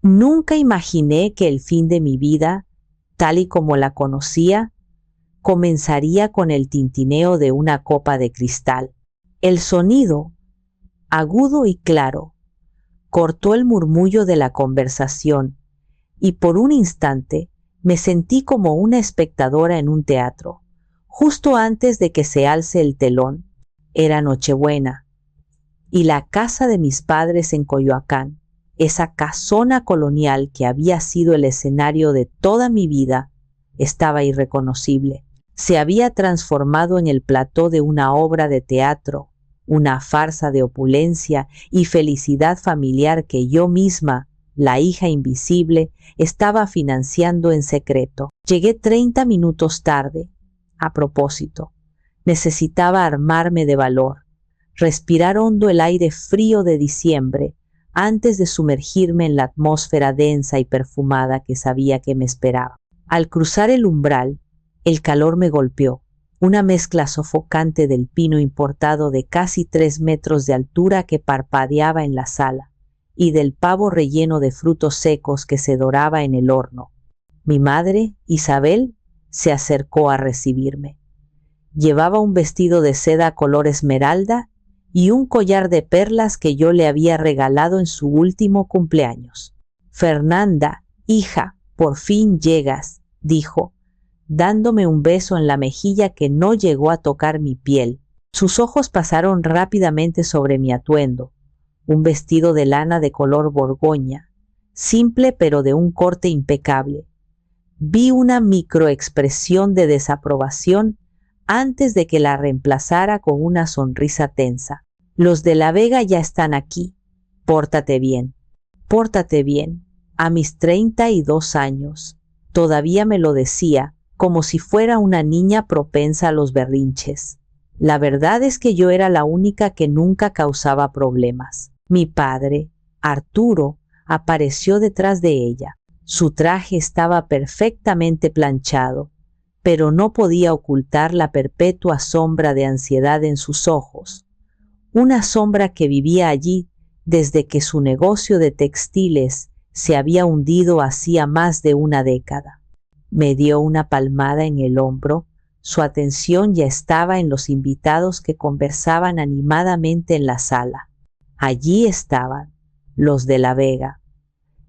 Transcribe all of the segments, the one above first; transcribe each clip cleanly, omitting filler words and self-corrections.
Nunca imaginé que el fin de mi vida, tal y como la conocía, comenzaría con el tintineo de una copa de cristal. El sonido, agudo y claro, cortó el murmullo de la conversación y por un instante me sentí como una espectadora en un teatro. Justo antes de que se alce el telón, era Nochebuena, y la casa de mis padres en Coyoacán, esa casona colonial que había sido el escenario de toda mi vida, estaba irreconocible. Se había transformado en el plató de una obra de teatro, una farsa de opulencia y felicidad familiar que yo misma, la hija invisible, estaba financiando en secreto. Llegué 30 minutos tarde. A propósito, necesitaba armarme de valor, respirar hondo el aire frío de diciembre antes de sumergirme en la atmósfera densa y perfumada que sabía que me esperaba. Al cruzar el umbral, el calor me golpeó, una mezcla sofocante del pino importado de casi 3 metros de altura que parpadeaba en la sala y del pavo relleno de frutos secos que se doraba en el horno. Mi madre, Isabel, se acercó a recibirme. Llevaba un vestido de seda color esmeralda y un collar de perlas que yo le había regalado en su último cumpleaños. «Fernanda, hija, por fin llegas», dijo, dándome un beso en la mejilla que no llegó a tocar mi piel. Sus ojos pasaron rápidamente sobre mi atuendo, un vestido de lana de color borgoña, simple pero de un corte impecable. Vi una microexpresión de desaprobación antes de que la reemplazara con una sonrisa tensa. «Los de La Vega ya están aquí. Pórtate bien. Pórtate bien». A mis 32 años, todavía me lo decía, como si fuera una niña propensa a los berrinches. La verdad es que yo era la única que nunca causaba problemas. Mi padre, Arturo, apareció detrás de ella. Su traje estaba perfectamente planchado, pero no podía ocultar la perpetua sombra de ansiedad en sus ojos, una sombra que vivía allí desde que su negocio de textiles se había hundido hacía más de una década. Me dio una palmada en el hombro. Su atención ya estaba en los invitados que conversaban animadamente en la sala. Allí estaban los de La Vega.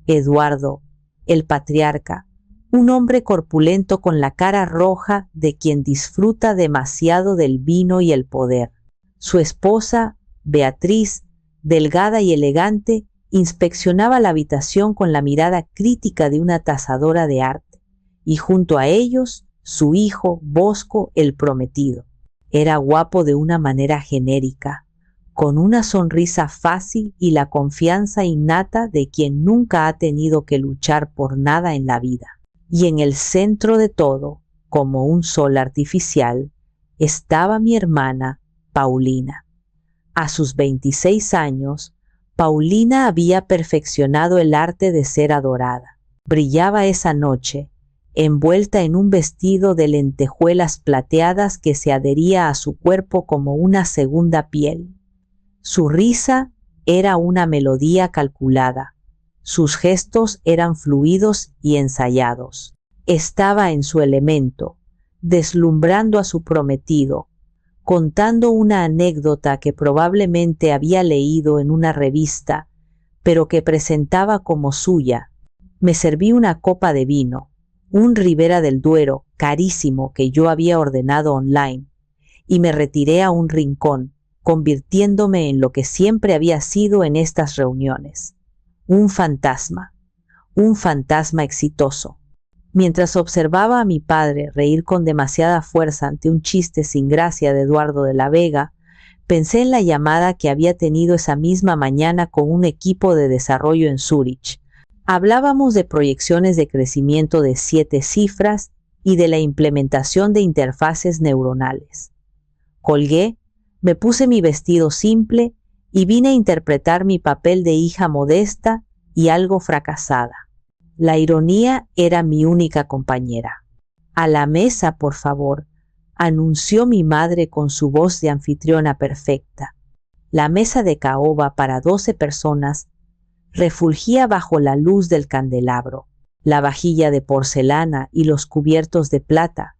Eduardo, el patriarca, un hombre corpulento con la cara roja de quien disfruta demasiado del vino y el poder. Su esposa, Beatriz, delgada y elegante, inspeccionaba la habitación con la mirada crítica de una tasadora de arte, y junto a ellos, su hijo, Bosco, el prometido. Era guapo de una manera genérica, con una sonrisa fácil y la confianza innata de quien nunca ha tenido que luchar por nada en la vida. Y en el centro de todo, como un sol artificial, estaba mi hermana, Paulina. A sus 26 años, Paulina había perfeccionado el arte de ser adorada. Brillaba esa noche, envuelta en un vestido de lentejuelas plateadas que se adhería a su cuerpo como una segunda piel. Su risa era una melodía calculada. Sus gestos eran fluidos y ensayados. Estaba en su elemento, deslumbrando a su prometido, contando una anécdota que probablemente había leído en una revista, pero que presentaba como suya. Me serví una copa de vino, un Ribera del Duero carísimo que yo había ordenado online, y me retiré a un rincón, convirtiéndome en lo que siempre había sido en estas reuniones. Un fantasma exitoso. Mientras observaba a mi padre reír con demasiada fuerza ante un chiste sin gracia de Eduardo de La Vega, pensé en la llamada que había tenido esa misma mañana con un equipo de desarrollo en Zúrich. Hablábamos de proyecciones de crecimiento de 7 cifras y de la implementación de interfaces neuronales. Colgué, me puse mi vestido simple y vine a interpretar mi papel de hija modesta y algo fracasada. La ironía era mi única compañera. «A la mesa, por favor», anunció mi madre con su voz de anfitriona perfecta. La mesa de caoba para 12 personas refulgía bajo la luz del candelabro. La vajilla de porcelana y los cubiertos de plata,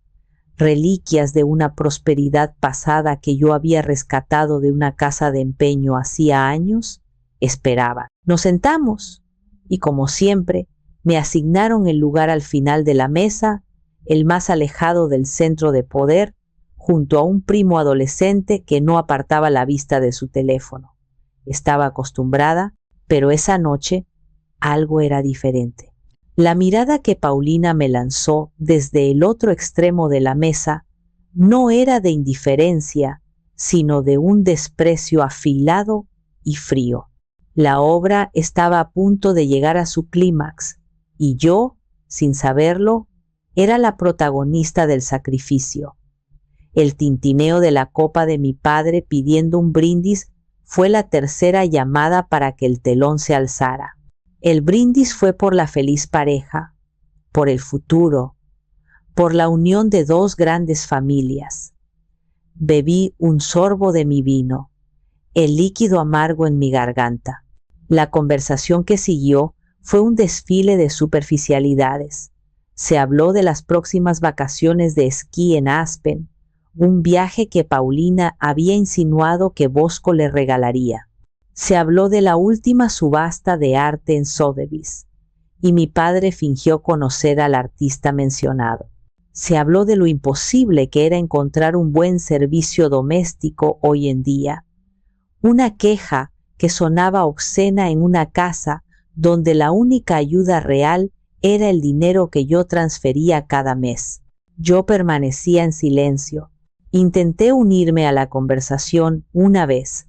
reliquias de una prosperidad pasada que yo había rescatado de una casa de empeño hacía años, esperaban. Nos sentamos y, como siempre, me asignaron el lugar al final de la mesa, el más alejado del centro de poder, junto a un primo adolescente que no apartaba la vista de su teléfono. Estaba acostumbrada, pero esa noche algo era diferente. La mirada que Paulina me lanzó desde el otro extremo de la mesa no era de indiferencia, sino de un desprecio afilado y frío. La obra estaba a punto de llegar a su clímax, y yo, sin saberlo, era la protagonista del sacrificio. El tintineo de la copa de mi padre pidiendo un brindis fue la tercera llamada para que el telón se alzara. El brindis fue por la feliz pareja, por el futuro, por la unión de dos grandes familias. Bebí un sorbo de mi vino, el líquido amargo en mi garganta. La conversación que siguió fue un desfile de superficialidades. Se habló de las próximas vacaciones de esquí en Aspen, un viaje que Paulina había insinuado que Bosco le regalaría. Se habló de la última subasta de arte en Sotheby's, y mi padre fingió conocer al artista mencionado. Se habló de lo imposible que era encontrar un buen servicio doméstico hoy en día, una queja que sonaba obscena en una casa donde la única ayuda real era el dinero que yo transfería cada mes. Yo permanecía en silencio. Intenté unirme a la conversación una vez,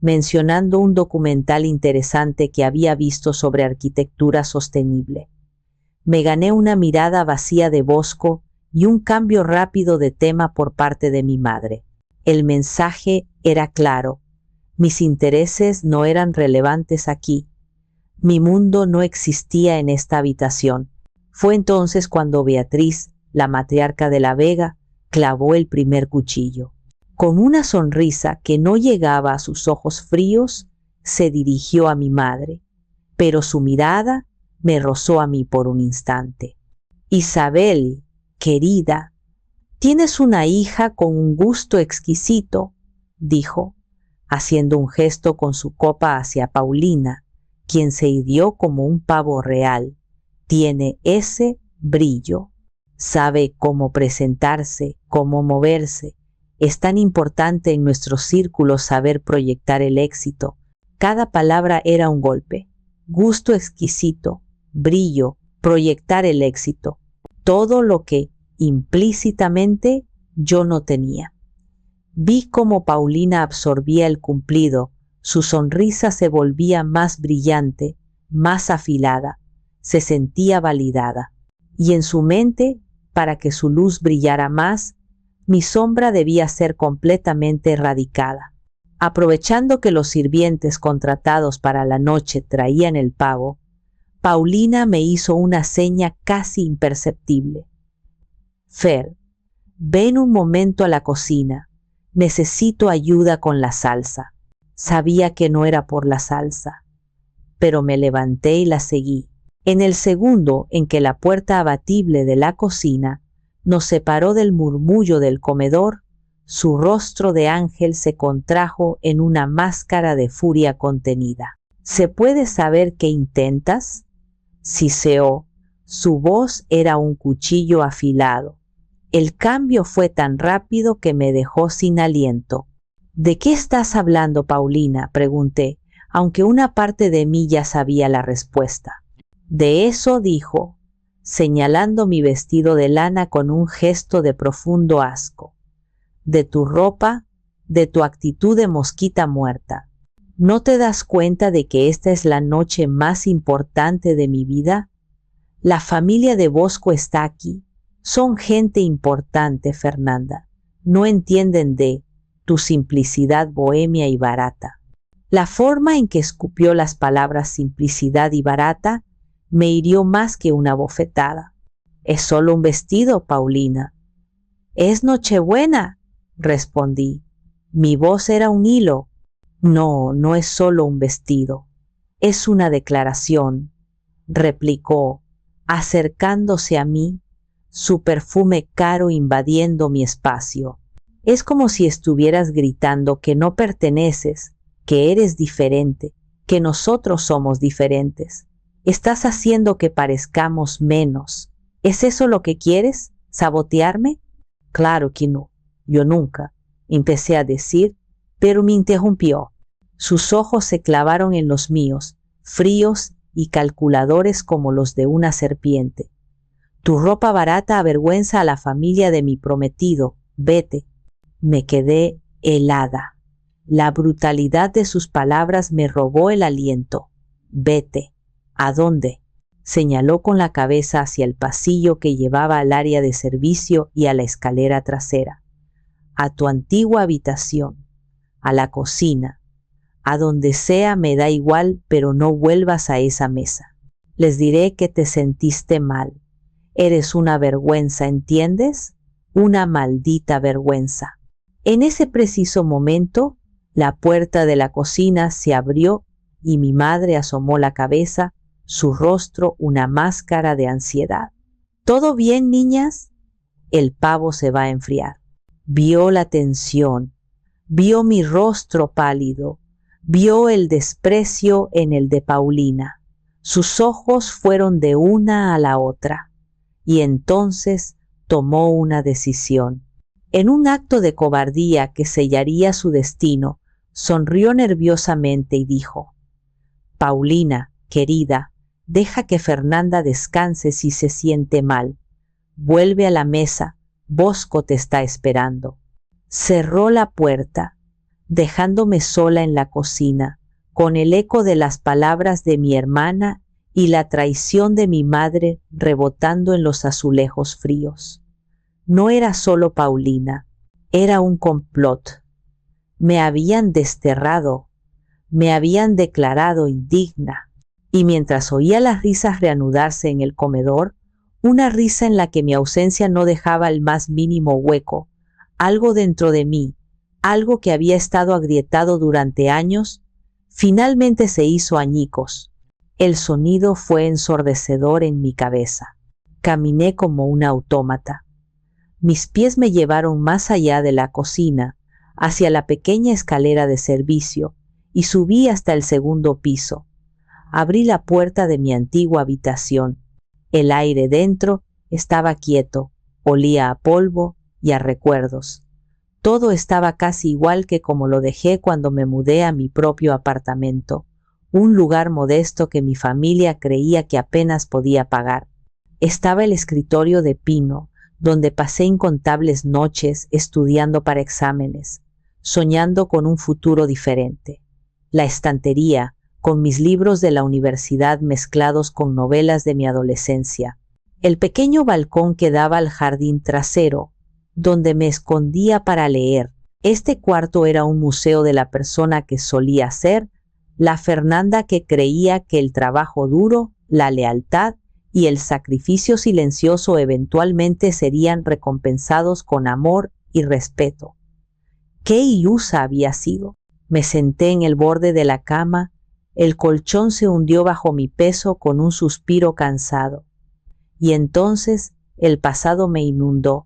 mencionando un documental interesante que había visto sobre arquitectura sostenible. Me gané una mirada vacía de Bosco y un cambio rápido de tema por parte de mi madre. El mensaje era claro. Mis intereses no eran relevantes aquí. Mi mundo no existía en esta habitación. Fue entonces cuando Beatriz, la matriarca de la Vega, clavó el primer cuchillo. Con una sonrisa que no llegaba a sus ojos fríos, se dirigió a mi madre, pero su mirada me rozó a mí por un instante. Isabel, querida, tienes una hija con un gusto exquisito, dijo, haciendo un gesto con su copa hacia Paulina, quien se irguió como un pavo real. Tiene ese brillo. Sabe cómo presentarse, cómo moverse. Es tan importante en nuestros círculos saber proyectar el éxito. Cada palabra era un golpe. Gusto exquisito, brillo, proyectar el éxito. Todo lo que, implícitamente, yo no tenía. Vi cómo Paulina absorbía el cumplido. Su sonrisa se volvía más brillante, más afilada. Se sentía validada. Y en su mente, para que su luz brillara más, mi sombra debía ser completamente erradicada. Aprovechando que los sirvientes contratados para la noche traían el pavo, Paulina me hizo una seña casi imperceptible. Fer, ven un momento a la cocina. Necesito ayuda con la salsa. Sabía que no era por la salsa, pero me levanté y la seguí. En el segundo en que la puerta abatible de la cocina nos separó del murmullo del comedor, su rostro de ángel se contrajo en una máscara de furia contenida. ¿Se puede saber qué intentas? Siseó. Su voz era un cuchillo afilado. El cambio fue tan rápido que me dejó sin aliento. ¿De qué estás hablando, Paulina?, pregunté, aunque una parte de mí ya sabía la respuesta. De eso, dijo, señalando mi vestido de lana con un gesto de profundo asco. De tu ropa, de tu actitud de mosquita muerta. ¿No te das cuenta de que esta es la noche más importante de mi vida? La familia de Bosco está aquí. Son gente importante, Fernanda. No entienden de tu simplicidad bohemia y barata. La forma en que escupió las palabras simplicidad y barata me hirió más que una bofetada. Es solo un vestido, Paulina. Es Nochebuena, respondí. Mi voz era un hilo. No, no es solo un vestido. Es una declaración, replicó, acercándose a mí, su perfume caro invadiendo mi espacio. Es como si estuvieras gritando que no perteneces, que eres diferente, que nosotros somos diferentes. Estás haciendo que parezcamos menos. ¿Es eso lo que quieres? ¿Sabotearme? Claro que no. Yo nunca. Empecé a decir, pero me interrumpió. Sus ojos se clavaron en los míos, fríos y calculadores como los de una serpiente. Tu ropa barata avergüenza a la familia de mi prometido. Vete. Me quedé helada. La brutalidad de sus palabras me robó el aliento. Vete. ¿A dónde? Señaló con la cabeza hacia el pasillo que llevaba al área de servicio y a la escalera trasera. A tu antigua habitación, a la cocina, a donde sea me da igual, pero no vuelvas a esa mesa. Les diré que te sentiste mal. Eres una vergüenza, ¿entiendes? Una maldita vergüenza. En ese preciso momento, la puerta de la cocina se abrió y mi madre asomó la cabeza, su rostro una máscara de ansiedad. ¿Todo bien, niñas? El pavo se va a enfriar. Vio la tensión, vio mi rostro pálido, vio el desprecio en el de Paulina. Sus ojos fueron de una a la otra, y entonces tomó una decisión. En un acto de cobardía que sellaría su destino, sonrió nerviosamente y dijo: Paulina, querida, deja que Fernanda descanse si se siente mal. Vuelve a la mesa, Bosco te está esperando. Cerró la puerta, dejándome sola en la cocina, con el eco de las palabras de mi hermana y la traición de mi madre rebotando en los azulejos fríos. No era solo Paulina, era un complot. Me habían desterrado, me habían declarado indigna, y mientras oía las risas reanudarse en el comedor, una risa en la que mi ausencia no dejaba el más mínimo hueco, algo dentro de mí, algo que había estado agrietado durante años, finalmente se hizo añicos. El sonido fue ensordecedor en mi cabeza. Caminé como un autómata. Mis pies me llevaron más allá de la cocina, hacia la pequeña escalera de servicio, y subí hasta el segundo piso. Abrí la puerta de mi antigua habitación. El aire dentro estaba quieto, olía a polvo y a recuerdos. Todo estaba casi igual que como lo dejé cuando me mudé a mi propio apartamento, un lugar modesto que mi familia creía que apenas podía pagar. Estaba el escritorio de pino, donde pasé incontables noches estudiando para exámenes, soñando con un futuro diferente. La estantería, con mis libros de la universidad mezclados con novelas de mi adolescencia. El pequeño balcón que daba al jardín trasero, donde me escondía para leer. Este cuarto era un museo de la persona que solía ser, la Fernanda que creía que el trabajo duro, la lealtad y el sacrificio silencioso eventualmente serían recompensados con amor y respeto. ¿Qué ilusa había sido? Me senté en el borde de la cama, el colchón se hundió bajo mi peso con un suspiro cansado. Y entonces el pasado me inundó,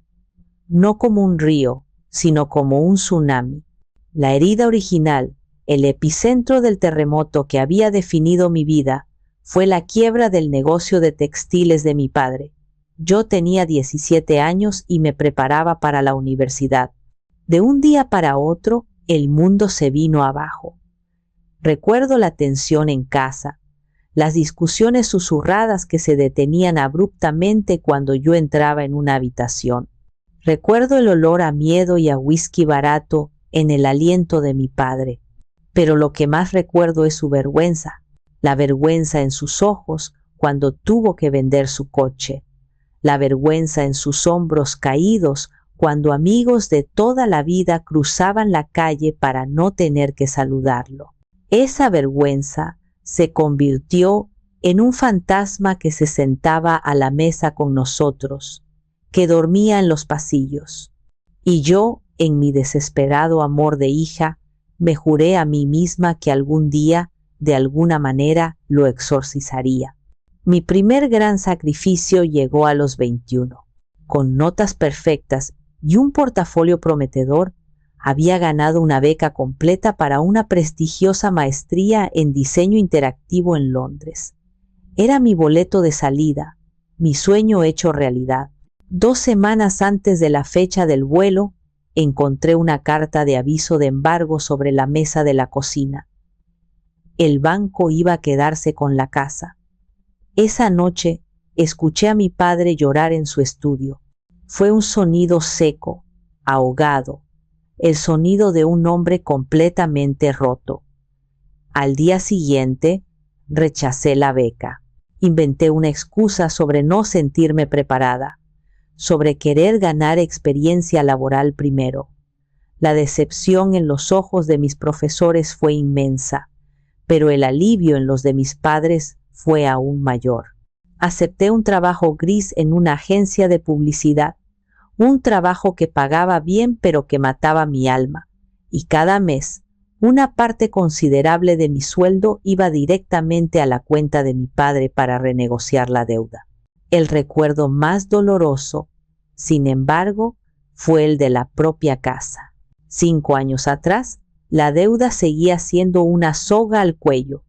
no como un río, sino como un tsunami. La herida original, el epicentro del terremoto que había definido mi vida, fue la quiebra del negocio de textiles de mi padre. Yo tenía 17 años y me preparaba para la universidad. De un día para otro, el mundo se vino abajo. Recuerdo la tensión en casa, las discusiones susurradas que se detenían abruptamente cuando yo entraba en una habitación. Recuerdo el olor a miedo y a whisky barato en el aliento de mi padre. Pero lo que más recuerdo es su vergüenza, la vergüenza en sus ojos cuando tuvo que vender su coche, la vergüenza en sus hombros caídos cuando amigos de toda la vida cruzaban la calle para no tener que saludarlo. Esa vergüenza se convirtió en un fantasma que se sentaba a la mesa con nosotros, que dormía en los pasillos. Y yo, en mi desesperado amor de hija, me juré a mí misma que algún día de alguna manera, lo exorcizaría. Mi primer gran sacrificio llegó a los 21. Con notas perfectas y un portafolio prometedor, había ganado una beca completa para una prestigiosa maestría en diseño interactivo en Londres. Era mi boleto de salida, mi sueño hecho realidad. 2 semanas antes de la fecha del vuelo, encontré una carta de aviso de embargo sobre la mesa de la cocina. El banco iba a quedarse con la casa. Esa noche escuché a mi padre llorar en su estudio. Fue un sonido seco, ahogado, el sonido de un hombre completamente roto. Al día siguiente, rechacé la beca. Inventé una excusa sobre no sentirme preparada, sobre querer ganar experiencia laboral primero. La decepción en los ojos de mis profesores fue inmensa, pero el alivio en los de mis padres fue aún mayor. Acepté un trabajo gris en una agencia de publicidad, un trabajo que pagaba bien pero que mataba mi alma, y cada mes una parte considerable de mi sueldo iba directamente a la cuenta de mi padre para renegociar la deuda. El recuerdo más doloroso, sin embargo, fue el de la propia casa. 5 años atrás, la deuda seguía siendo una soga al cuello.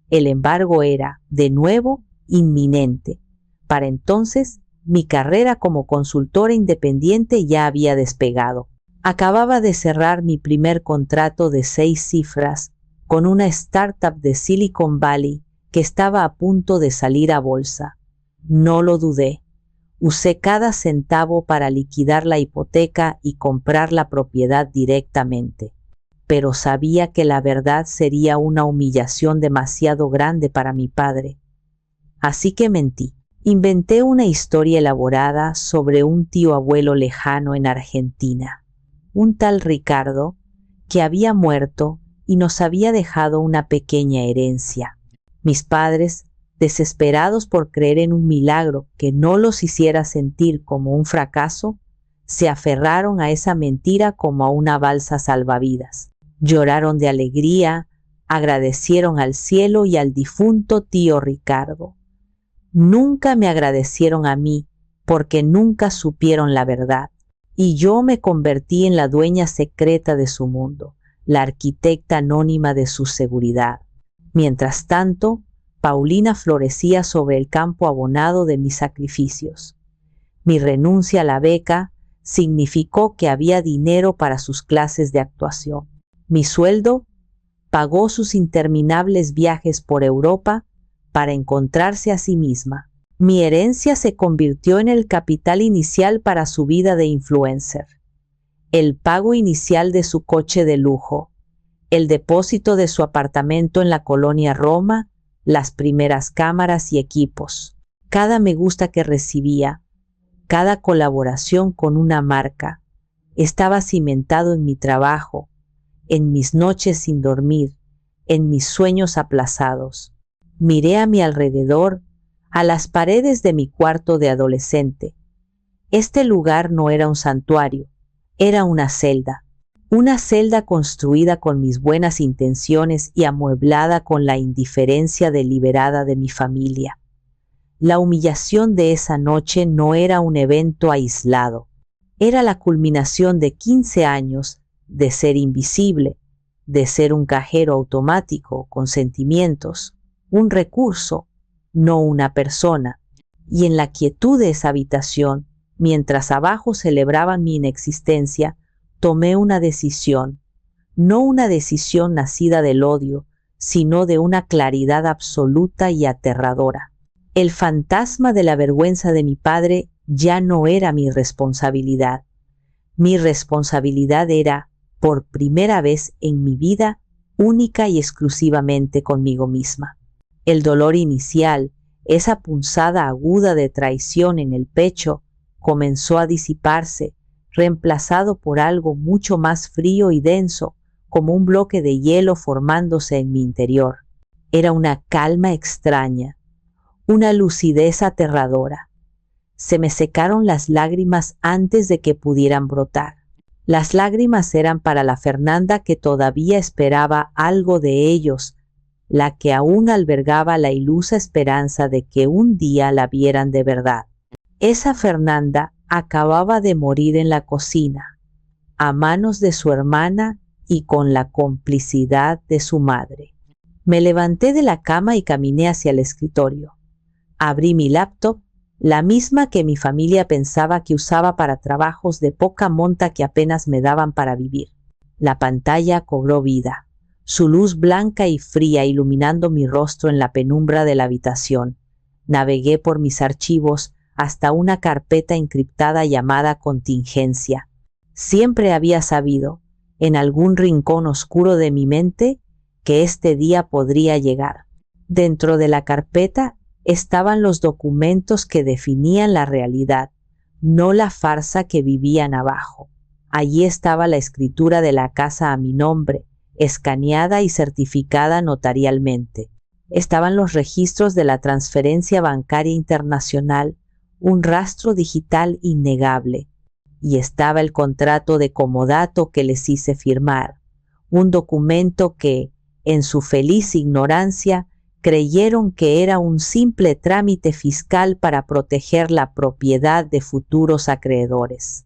El embargo era, de nuevo, inminente. Para entonces, mi carrera como consultora independiente ya había despegado. Acababa de cerrar mi primer contrato de 6 cifras con una startup de Silicon Valley que estaba a punto de salir a bolsa. No lo dudé. Usé cada centavo para liquidar la hipoteca y comprar la propiedad directamente. Pero sabía que la verdad sería una humillación demasiado grande para mi padre. Así que mentí. Inventé una historia elaborada sobre un tío abuelo lejano en Argentina, un tal Ricardo, que había muerto y nos había dejado una pequeña herencia. Mis padres, desesperados por creer en un milagro que no los hiciera sentir como un fracaso, se aferraron a esa mentira como a una balsa salvavidas. Lloraron de alegría, agradecieron al cielo y al difunto tío Ricardo. Nunca me agradecieron a mí, porque nunca supieron la verdad, y yo me convertí en la dueña secreta de su mundo, la arquitecta anónima de su seguridad. Mientras tanto, Paulina florecía sobre el campo abonado de mis sacrificios. Mi renuncia a la beca significó que había dinero para sus clases de actuación. Mi sueldo pagó sus interminables viajes por Europa para encontrarse a sí misma. Mi herencia se convirtió en el capital inicial para su vida de influencer, el pago inicial de su coche de lujo, el depósito de su apartamento en la colonia Roma, las primeras cámaras y equipos. Cada me gusta que recibía, cada colaboración con una marca, estaba cimentado en mi trabajo, en mis noches sin dormir, en mis sueños aplazados. Miré a mi alrededor, a las paredes de mi cuarto de adolescente. Este lugar no era un santuario, era una celda construida con mis buenas intenciones y amueblada con la indiferencia deliberada de mi familia. La humillación de esa noche no era un evento aislado, era la culminación de 15 años de ser invisible, de ser un cajero automático con sentimientos, un recurso, no una persona. Y en la quietud de esa habitación, mientras abajo celebraban mi inexistencia, tomé una decisión, no una decisión nacida del odio, sino de una claridad absoluta y aterradora. El fantasma de la vergüenza de mi padre ya no era mi responsabilidad. Mi responsabilidad era, por primera vez en mi vida, única y exclusivamente conmigo misma. El dolor inicial, esa punzada aguda de traición en el pecho, comenzó a disiparse, reemplazado por algo mucho más frío y denso, como un bloque de hielo formándose en mi interior. Era una calma extraña, una lucidez aterradora. Se me secaron las lágrimas antes de que pudieran brotar. Las lágrimas eran para la Fernanda que todavía esperaba algo de ellos, la que aún albergaba la ilusa esperanza de que un día la vieran de verdad. Esa Fernanda acababa de morir en la cocina, a manos de su hermana y con la complicidad de su madre. Me levanté de la cama y caminé hacia el escritorio. Abrí mi laptop, la misma que mi familia pensaba que usaba para trabajos de poca monta que apenas me daban para vivir. La pantalla cobró vida, su luz blanca y fría iluminando mi rostro en la penumbra de la habitación. Navegué por mis archivos hasta una carpeta encriptada llamada contingencia. Siempre había sabido, en algún rincón oscuro de mi mente, que este día podría llegar. Dentro de la carpeta estaban los documentos que definían la realidad, no la farsa que vivían abajo. Allí estaba la escritura de la casa a mi nombre, escaneada y certificada notarialmente. Estaban los registros de la transferencia bancaria internacional, un rastro digital innegable. Y estaba el contrato de comodato que les hice firmar, un documento que, en su feliz ignorancia, creyeron que era un simple trámite fiscal para proteger la propiedad de futuros acreedores.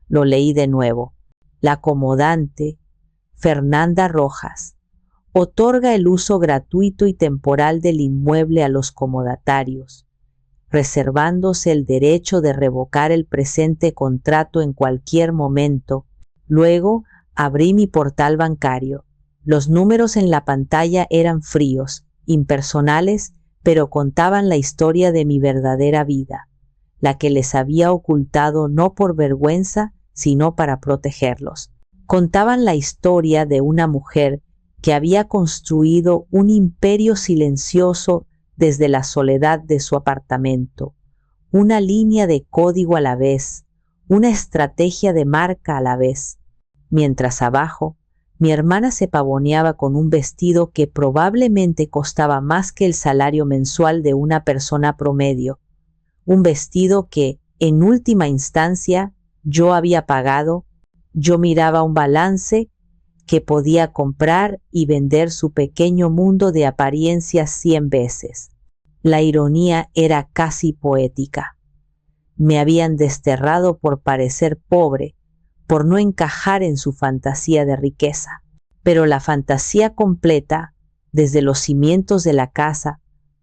Lo leí de nuevo. La comodante, Fernanda Rojas, otorga el uso gratuito y temporal del inmueble a los comodatarios, reservándose el derecho de revocar el presente contrato en cualquier momento. Luego abrí mi portal bancario. Los números en la pantalla eran fríos, impersonales, pero contaban la historia de mi verdadera vida, la que les había ocultado no por vergüenza, sino para protegerlos. Contaban la historia de una mujer que había construido un imperio silencioso desde la soledad de su apartamento, una línea de código a la vez, una estrategia de marca a la vez, mientras abajo mi hermana se pavoneaba con un vestido que probablemente costaba más que el salario mensual de una persona promedio, un vestido que, en última instancia, yo había pagado. Yo miraba un balance que podía comprar y vender su pequeño mundo de apariencias 100 veces. La ironía era casi poética. Me habían desterrado por parecer pobre, por no encajar en su fantasía de riqueza. Pero la fantasía completa, desde los cimientos de la casa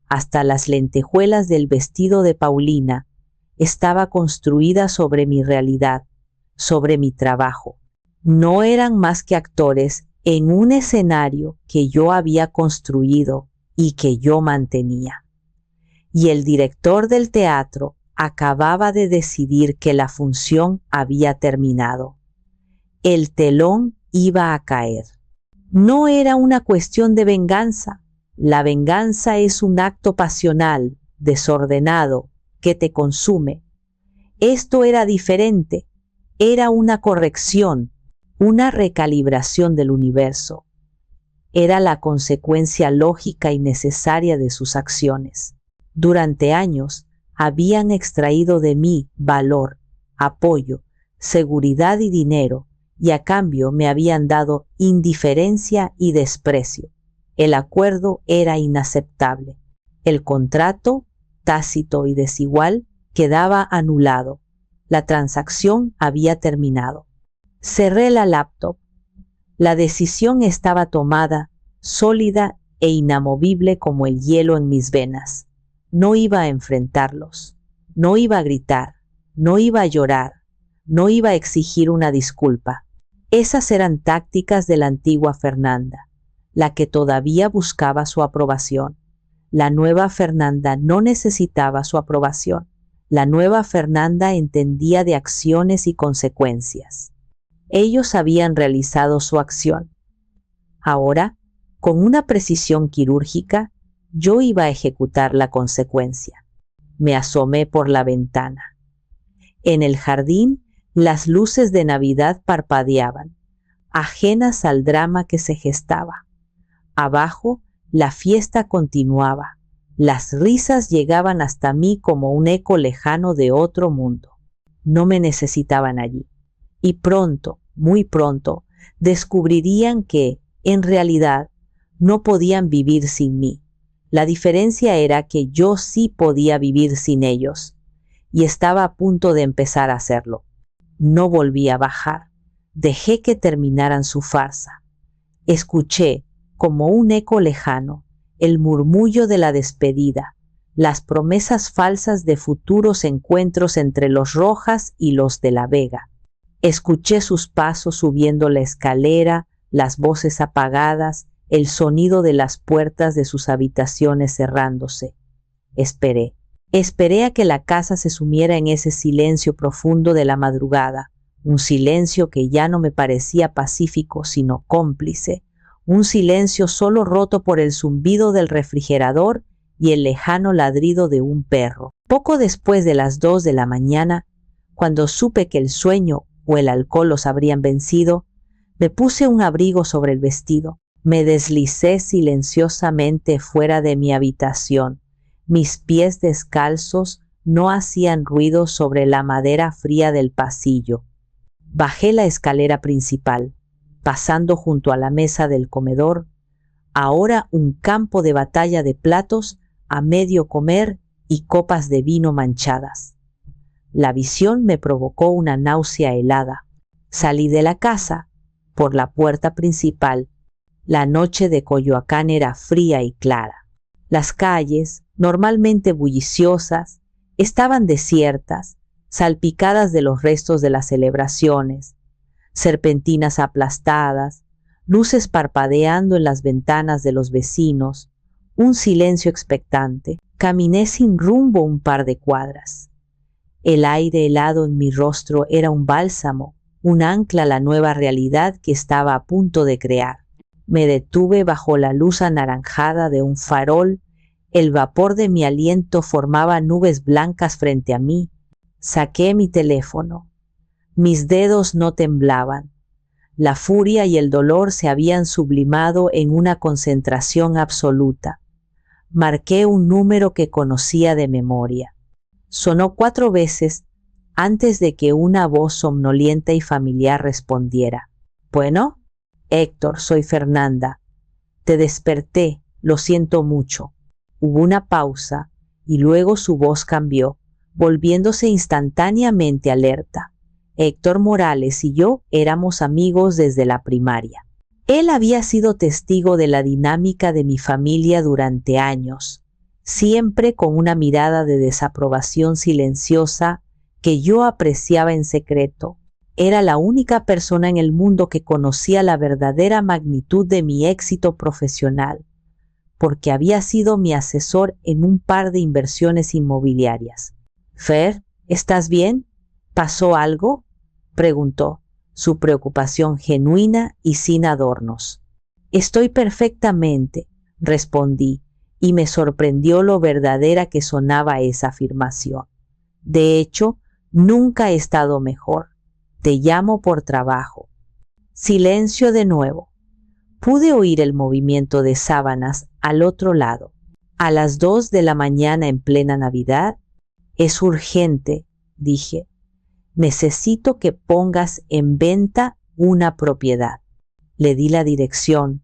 hasta las lentejuelas del vestido de Paulina, estaba construida sobre mi realidad, sobre mi trabajo. No eran más que actores en un escenario que yo había construido y que yo mantenía. Y el director del teatro acababa de decidir que la función había terminado. El telón iba a caer. No era una cuestión de venganza. La venganza es un acto pasional, desordenado, que te consume. Esto era diferente. Era una corrección, una recalibración del universo. Era la consecuencia lógica y necesaria de sus acciones. Durante años habían extraído de mí valor, apoyo, seguridad y dinero, y a cambio me habían dado indiferencia y desprecio. El acuerdo era inaceptable. El contrato, tácito y desigual, quedaba anulado. La transacción había terminado. Cerré la laptop. La decisión estaba tomada, sólida e inamovible como el hielo en mis venas. No iba a enfrentarlos. No iba a gritar. No iba a llorar. No iba a exigir una disculpa. Esas eran tácticas de la antigua Fernanda, la que todavía buscaba su aprobación. La nueva Fernanda no necesitaba su aprobación. La nueva Fernanda entendía de acciones y consecuencias. Ellos habían realizado su acción. Ahora, con una precisión quirúrgica, yo iba a ejecutar la consecuencia. Me asomé por la ventana. En el jardín, las luces de Navidad parpadeaban, ajenas al drama que se gestaba. Abajo, la fiesta continuaba. Las risas llegaban hasta mí como un eco lejano de otro mundo. No me necesitaban allí. Y pronto, muy pronto, descubrirían que, en realidad, no podían vivir sin mí. La diferencia era que yo sí podía vivir sin ellos, y estaba a punto de empezar a hacerlo. No volví a bajar. Dejé que terminaran su farsa. Escuché, como un eco lejano, el murmullo de la despedida, las promesas falsas de futuros encuentros entre los Rojas y los de la Vega. Escuché sus pasos subiendo la escalera, las voces apagadas, el sonido de las puertas de sus habitaciones cerrándose. Esperé. Esperé a que la casa se sumiera en ese silencio profundo de la madrugada, un silencio que ya no me parecía pacífico sino cómplice, un silencio solo roto por el zumbido del refrigerador y el lejano ladrido de un perro. Poco después de las 2 de la mañana, cuando supe que el sueño o el alcohol los habrían vencido, me puse un abrigo sobre el vestido, me deslicé silenciosamente fuera de mi habitación. Mis pies descalzos no hacían ruido sobre la madera fría del pasillo. Bajé la escalera principal, pasando junto a la mesa del comedor, ahora un campo de batalla de platos a medio comer y copas de vino manchadas. La visión me provocó una náusea helada. Salí de la casa, por la puerta principal. La noche de Coyoacán era fría y clara. Las calles, normalmente bulliciosas, estaban desiertas, salpicadas de los restos de las celebraciones, serpentinas aplastadas, luces parpadeando en las ventanas de los vecinos, un silencio expectante. Caminé sin rumbo un par de cuadras. El aire helado en mi rostro era un bálsamo, un ancla a la nueva realidad que estaba a punto de crear. Me detuve bajo la luz anaranjada de un farol. El vapor de mi aliento formaba nubes blancas frente a mí. Saqué mi teléfono. Mis dedos no temblaban. La furia y el dolor se habían sublimado en una concentración absoluta. Marqué un número que conocía de memoria. Sonó 4 veces antes de que una voz somnolienta y familiar respondiera. «Bueno, Héctor, soy Fernanda. Te desperté, lo siento mucho». Hubo una pausa y luego su voz cambió, volviéndose instantáneamente alerta. Héctor Morales y yo éramos amigos desde la primaria. Él había sido testigo de la dinámica de mi familia durante años, siempre con una mirada de desaprobación silenciosa que yo apreciaba en secreto. Era la única persona en el mundo que conocía la verdadera magnitud de mi éxito profesional, porque había sido mi asesor en un par de inversiones inmobiliarias. «Fer, ¿estás bien? ¿Pasó algo?», preguntó, su preocupación genuina y sin adornos. «Estoy perfectamente», respondí, y me sorprendió lo verdadera que sonaba esa afirmación. «De hecho, nunca he estado mejor. Te llamo por trabajo». Silencio de nuevo. Pude oír el movimiento de sábanas al otro lado. «¿A las 2 de la mañana en plena Navidad?» «Es urgente», dije. «Necesito que pongas en venta una propiedad». Le di la dirección,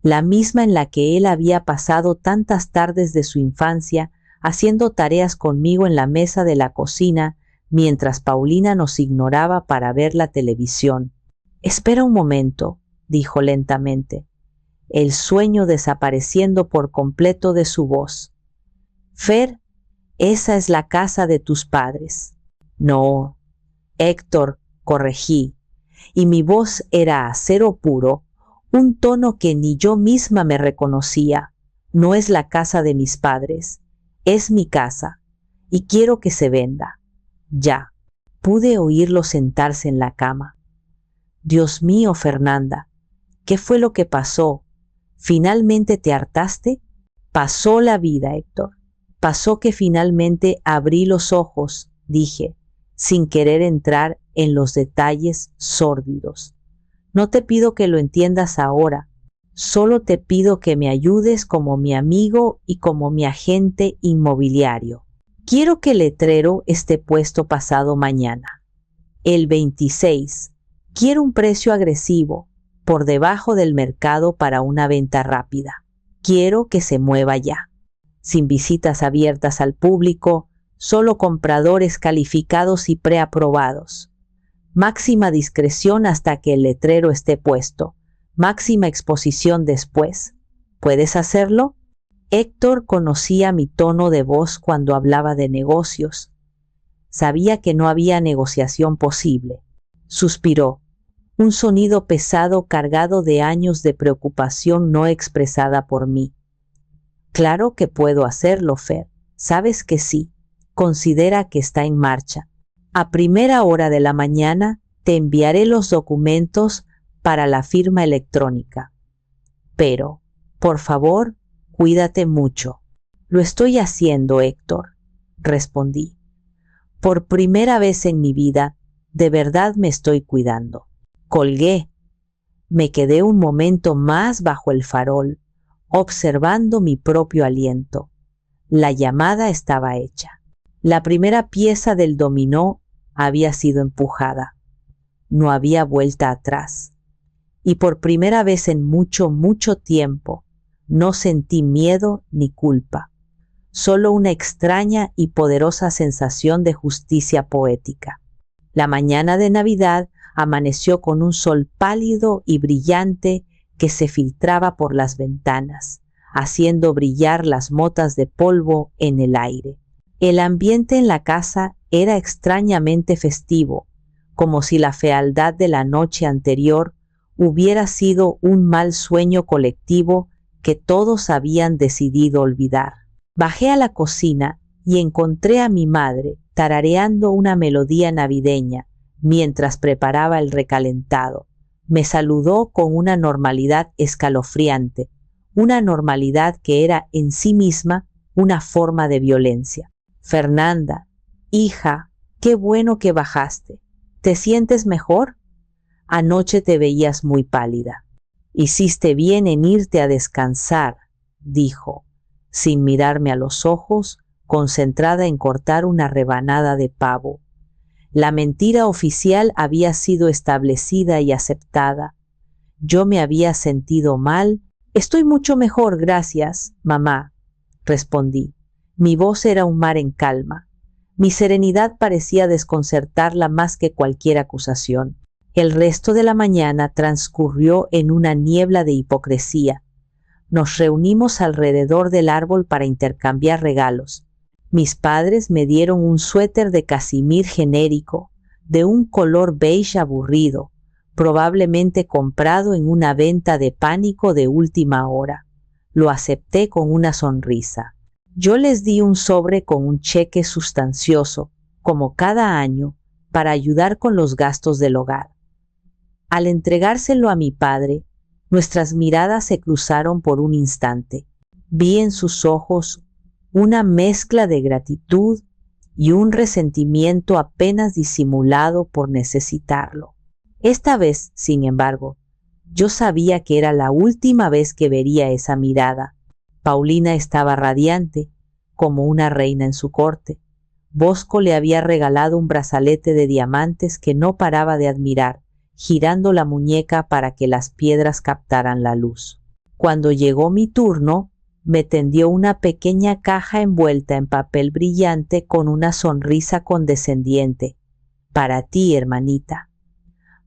la misma en la que él había pasado tantas tardes de su infancia haciendo tareas conmigo en la mesa de la cocina mientras Paulina nos ignoraba para ver la televisión. «Espera un momento», dijo lentamente, el sueño desapareciendo por completo de su voz. «Fer, esa es la casa de tus padres». «No, Héctor», corregí, y mi voz era acero puro, un tono que ni yo misma me reconocía. «No es la casa de mis padres, es mi casa, y quiero que se venda. Ya». Pude oírlo sentarse en la cama. «Dios mío, Fernanda, ¿qué fue lo que pasó? ¿Finalmente te hartaste?» «Pasó la vida, Héctor. Pasó que finalmente abrí los ojos», dije, sin querer entrar en los detalles sórdidos. «No te pido que lo entiendas ahora, solo te pido que me ayudes como mi amigo y como mi agente inmobiliario. Quiero que el letrero esté puesto pasado mañana. El 26. Quiero un precio agresivo, por debajo del mercado para una venta rápida. Quiero que se mueva ya. Sin visitas abiertas al público, solo compradores calificados y preaprobados. Máxima discreción hasta que el letrero esté puesto. Máxima exposición después. ¿Puedes hacerlo? Héctor conocía mi tono de voz cuando hablaba de negocios. Sabía que no había negociación posible. Suspiró. Un sonido pesado cargado de años de preocupación no expresada por mí. Claro que puedo hacerlo, Fer. Sabes que sí. Considera que está en marcha. A primera hora de la mañana te enviaré los documentos para la firma electrónica. Pero, por favor, cuídate mucho. Lo estoy haciendo, Héctor, respondí. Por primera vez en mi vida, de verdad me estoy cuidando. Colgué. Me quedé un momento más bajo el farol, observando mi propio aliento. La llamada estaba hecha. La primera pieza del dominó había sido empujada. No había vuelta atrás. Y por primera vez en mucho, mucho tiempo, no sentí miedo ni culpa. Solo una extraña y poderosa sensación de justicia poética. La mañana de Navidad amaneció con un sol pálido y brillante que se filtraba por las ventanas, haciendo brillar las motas de polvo en el aire. El ambiente en la casa era extrañamente festivo, como si la fealdad de la noche anterior hubiera sido un mal sueño colectivo que todos habían decidido olvidar. Bajé a la cocina y encontré a mi madre tarareando una melodía navideña mientras preparaba el recalentado. Me saludó con una normalidad escalofriante, una normalidad que era en sí misma una forma de violencia. Fernanda, hija, qué bueno que bajaste. ¿Te sientes mejor? Anoche te veías muy pálida. Hiciste bien en irte a descansar, dijo, sin mirarme a los ojos, concentrada en cortar una rebanada de pavo. La mentira oficial había sido establecida y aceptada. Yo me había sentido mal. Estoy mucho mejor, gracias, mamá, respondí. Mi voz era un mar en calma. Mi serenidad parecía desconcertarla más que cualquier acusación. El resto de la mañana transcurrió en una niebla de hipocresía. Nos reunimos alrededor del árbol para intercambiar regalos. Mis padres me dieron un suéter de casimir genérico, de un color beige aburrido, probablemente comprado en una venta de pánico de última hora. Lo acepté con una sonrisa. Yo les di un sobre con un cheque sustancioso, como cada año, para ayudar con los gastos del hogar. Al entregárselo a mi padre, nuestras miradas se cruzaron por un instante. Vi en sus ojos una mezcla de gratitud y un resentimiento apenas disimulado por necesitarlo. Esta vez, sin embargo, yo sabía que era la última vez que vería esa mirada. Paulina estaba radiante, como una reina en su corte. Bosco le había regalado un brazalete de diamantes que no paraba de admirar, girando la muñeca para que las piedras captaran la luz. Cuando llegó mi turno, me tendió una pequeña caja envuelta en papel brillante con una sonrisa condescendiente. Para ti, hermanita.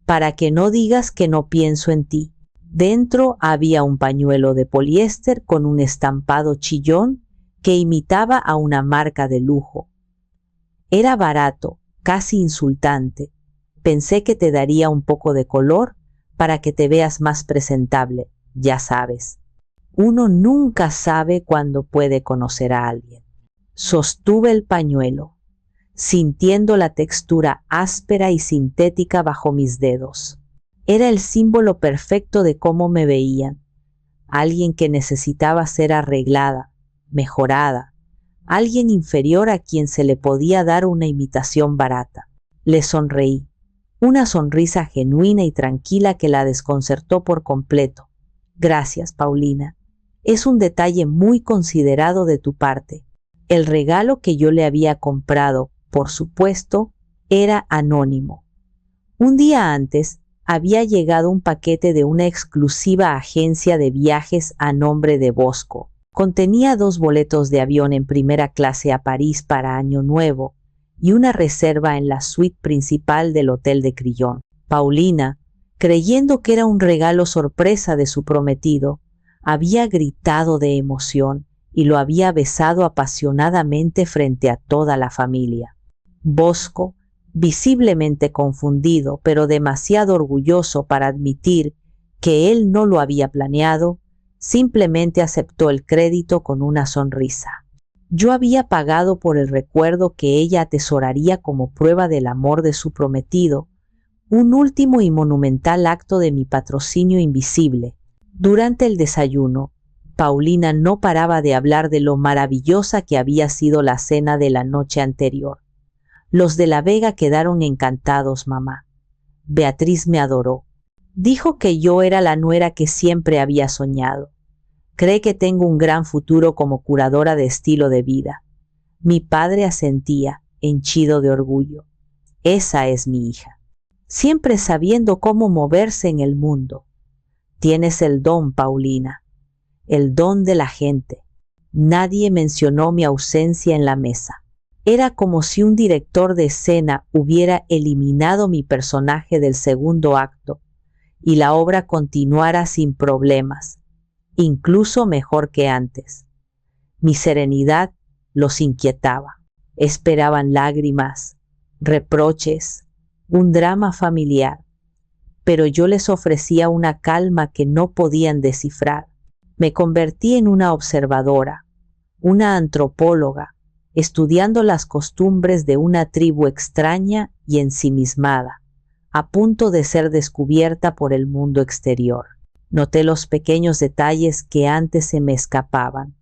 Para que no digas que no pienso en ti. Dentro había un pañuelo de poliéster con un estampado chillón que imitaba a una marca de lujo. Era barato, casi insultante. Pensé que te daría un poco de color para que te veas más presentable, ya sabes. Uno nunca sabe cuándo puede conocer a alguien. Sostuve el pañuelo, sintiendo la textura áspera y sintética bajo mis dedos. Era el símbolo perfecto de cómo me veían. Alguien que necesitaba ser arreglada, mejorada. Alguien inferior a quien se le podía dar una imitación barata. Le sonreí. Una sonrisa genuina y tranquila que la desconcertó por completo. Gracias, Paulina. Es un detalle muy considerado de tu parte. El regalo que yo le había comprado, por supuesto, era anónimo. Un día antes, había llegado un paquete de una exclusiva agencia de viajes a nombre de Bosco. Contenía 2 boletos de avión en primera clase a París para Año Nuevo y una reserva en la suite principal del Hotel de Crillon. Paulina, creyendo que era un regalo sorpresa de su prometido, había gritado de emoción y lo había besado apasionadamente frente a toda la familia. Bosco, visiblemente confundido, pero demasiado orgulloso para admitir que él no lo había planeado, simplemente aceptó el crédito con una sonrisa. Yo había pagado por el recuerdo que ella atesoraría como prueba del amor de su prometido, un último y monumental acto de mi patrocinio invisible. Durante el desayuno, Paulina no paraba de hablar de lo maravillosa que había sido la cena de la noche anterior. Los de la Vega quedaron encantados, mamá. Beatriz me adoró. Dijo que yo era la nuera que siempre había soñado. Cree que tengo un gran futuro como curadora de estilo de vida. Mi padre asentía, henchido de orgullo. Esa es mi hija. Siempre sabiendo cómo moverse en el mundo. Tienes el don, Paulina. El don de la gente. Nadie mencionó mi ausencia en la mesa. Era como si un director de escena hubiera eliminado mi personaje del segundo acto y la obra continuara sin problemas, incluso mejor que antes. Mi serenidad los inquietaba. Esperaban lágrimas, reproches, un drama familiar, pero yo les ofrecía una calma que no podían descifrar. Me convertí en una observadora, una antropóloga, estudiando las costumbres de una tribu extraña y ensimismada, a punto de ser descubierta por el mundo exterior. Noté los pequeños detalles que antes se me escapaban.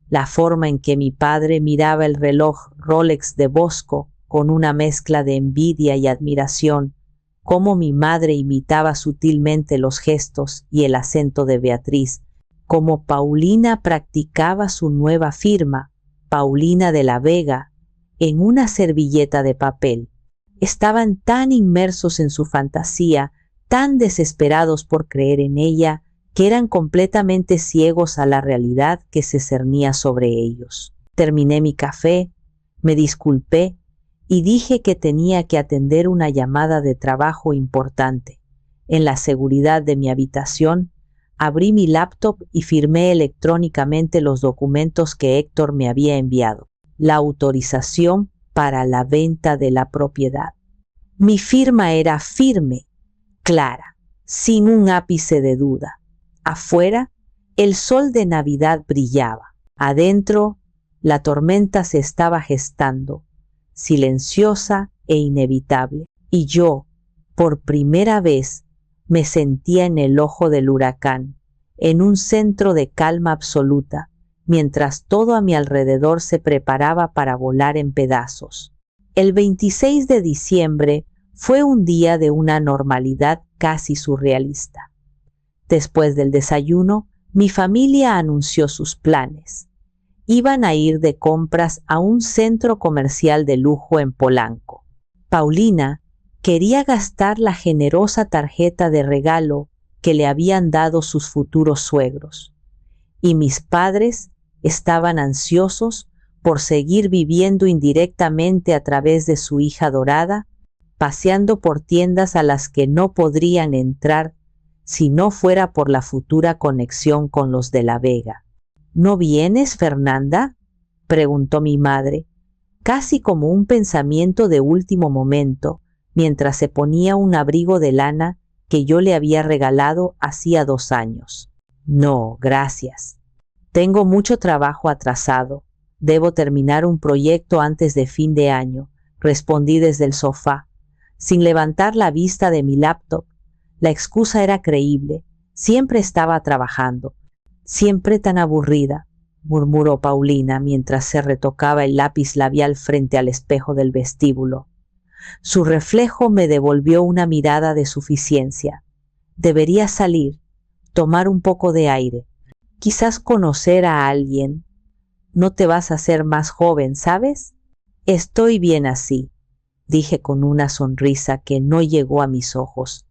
La forma en que mi padre miraba el reloj Rolex de Bosco con una mezcla de envidia y admiración, cómo mi madre imitaba sutilmente los gestos y el acento de Beatriz, cómo Paulina practicaba su nueva firma, Paulina de la Vega, en una servilleta de papel. Estaban tan inmersos en su fantasía, tan desesperados por creer en ella, que eran completamente ciegos a la realidad que se cernía sobre ellos. Terminé mi café, me disculpé y dije que tenía que atender una llamada de trabajo importante. En la seguridad de mi habitación, abrí mi laptop y firmé electrónicamente los documentos que Héctor me había enviado. La autorización para la venta de la propiedad. Mi firma era firme, clara, sin un ápice de duda. Afuera, el sol de Navidad brillaba. Adentro, la tormenta se estaba gestando, silenciosa e inevitable. Y yo, por primera vez, me sentía en el ojo del huracán, en un centro de calma absoluta, mientras todo a mi alrededor se preparaba para volar en pedazos. El 26 de diciembre fue un día de una normalidad casi surrealista. Después del desayuno, mi familia anunció sus planes. Iban a ir de compras a un centro comercial de lujo en Polanco. Paulina quería gastar la generosa tarjeta de regalo que le habían dado sus futuros suegros. Y mis padres estaban ansiosos por seguir viviendo indirectamente a través de su hija adorada, paseando por tiendas a las que no podrían entrar si no fuera por la futura conexión con los de la Vega. ¿No vienes, Fernanda?, preguntó mi madre, casi como un pensamiento de último momento, mientras se ponía un abrigo de lana que yo le había regalado hacía 2 años. No, gracias. Tengo mucho trabajo atrasado. Debo terminar un proyecto antes de fin de año, respondí desde el sofá, sin levantar la vista de mi laptop. La excusa era creíble. Siempre estaba trabajando. Siempre tan aburrida, murmuró Paulina mientras se retocaba el lápiz labial frente al espejo del vestíbulo. Su reflejo me devolvió una mirada de suficiencia. Debería salir, tomar un poco de aire, quizás conocer a alguien. No te vas a hacer más joven, ¿sabes? Estoy bien así, dije con una sonrisa que no llegó a mis ojos.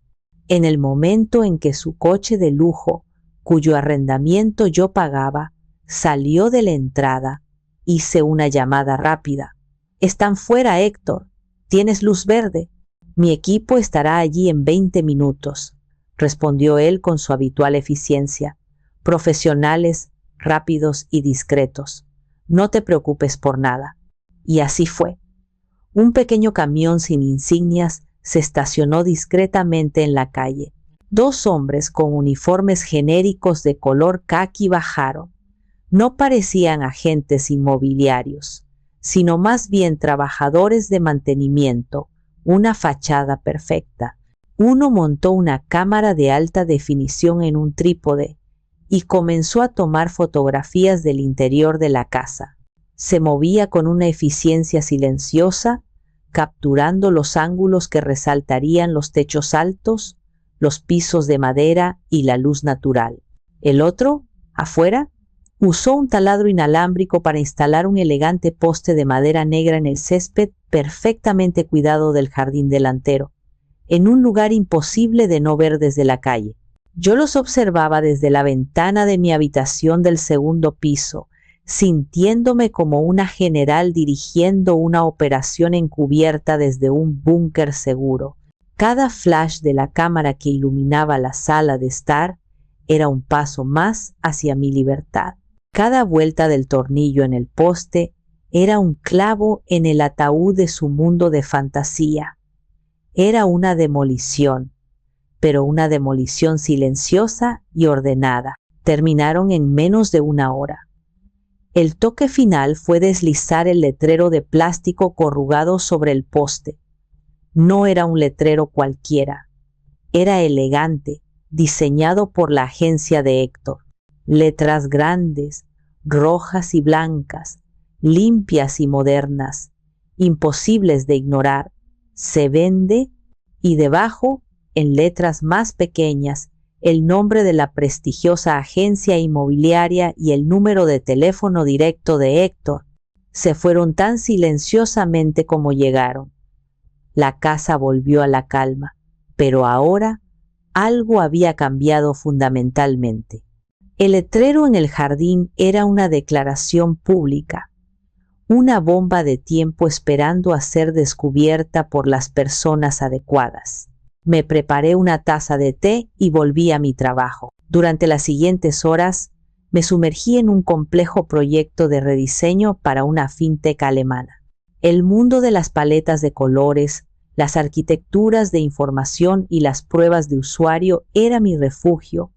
En el momento en que su coche de lujo, cuyo arrendamiento yo pagaba, salió de la entrada, hice una llamada rápida. «Están fuera, Héctor. ¿Tienes luz verde? Mi equipo estará allí en 20 minutos», respondió él con su habitual eficiencia. «Profesionales, rápidos y discretos. No te preocupes por nada». Y así fue. Un pequeño camión sin insignias se estacionó discretamente en la calle. Dos hombres con uniformes genéricos de color caqui bajaron. No parecían agentes inmobiliarios, sino más bien trabajadores de mantenimiento, una fachada perfecta. Uno montó una cámara de alta definición en un trípode y comenzó a tomar fotografías del interior de la casa. Se movía con una eficiencia silenciosa, capturando los ángulos que resaltarían los techos altos, los pisos de madera y la luz natural. El otro, afuera, usó un taladro inalámbrico para instalar un elegante poste de madera negra en el césped perfectamente cuidado del jardín delantero, en un lugar imposible de no ver desde la calle. Yo los observaba desde la ventana de mi habitación del segundo piso, sintiéndome como una general dirigiendo una operación encubierta desde un búnker seguro. Cada flash de la cámara que iluminaba la sala de estar era un paso más hacia mi libertad. Cada vuelta del tornillo en el poste era un clavo en el ataúd de su mundo de fantasía. Era una demolición, pero una demolición silenciosa y ordenada. Terminaron en menos de una hora. El toque final fue deslizar el letrero de plástico corrugado sobre el poste. No era un letrero cualquiera. Era elegante, diseñado por la agencia de Héctor. Letras grandes, rojas y blancas, limpias y modernas, imposibles de ignorar. Se vende, y debajo, en letras más pequeñas, el nombre de la prestigiosa agencia inmobiliaria y el número de teléfono directo de Héctor. Se fueron tan silenciosamente como llegaron. La casa volvió a la calma, pero ahora algo había cambiado fundamentalmente. El letrero en el jardín era una declaración pública, una bomba de tiempo esperando a ser descubierta por las personas adecuadas. Me preparé una taza de té y volví a mi trabajo. Durante las siguientes horas, me sumergí en un complejo proyecto de rediseño para una fintech alemana. El mundo de las paletas de colores, las arquitecturas de información y las pruebas de usuario era mi refugio,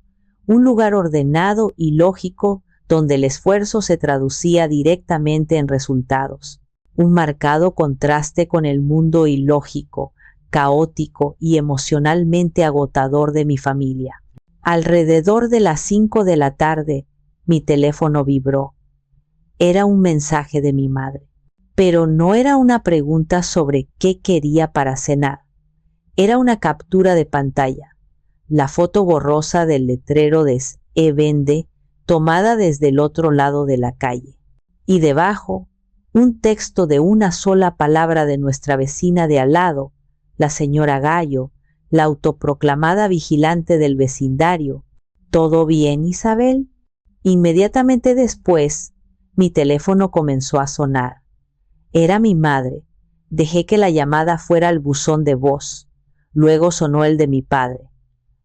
un lugar ordenado y lógico donde el esfuerzo se traducía directamente en resultados. Un marcado contraste con el mundo ilógico, caótico y emocionalmente agotador de mi familia. Alrededor de las 5 de la tarde, mi teléfono vibró. Era un mensaje de mi madre. Pero no era una pregunta sobre qué quería para cenar. Era una captura de pantalla. La foto borrosa del letrero de E-Vende, tomada desde el otro lado de la calle. Y debajo, un texto de una sola palabra de nuestra vecina de al lado, la señora Gallo, la autoproclamada vigilante del vecindario. ¿Todo bien, Isabel? Inmediatamente después, mi teléfono comenzó a sonar. Era mi madre. Dejé que la llamada fuera al buzón de voz. Luego sonó el de mi padre.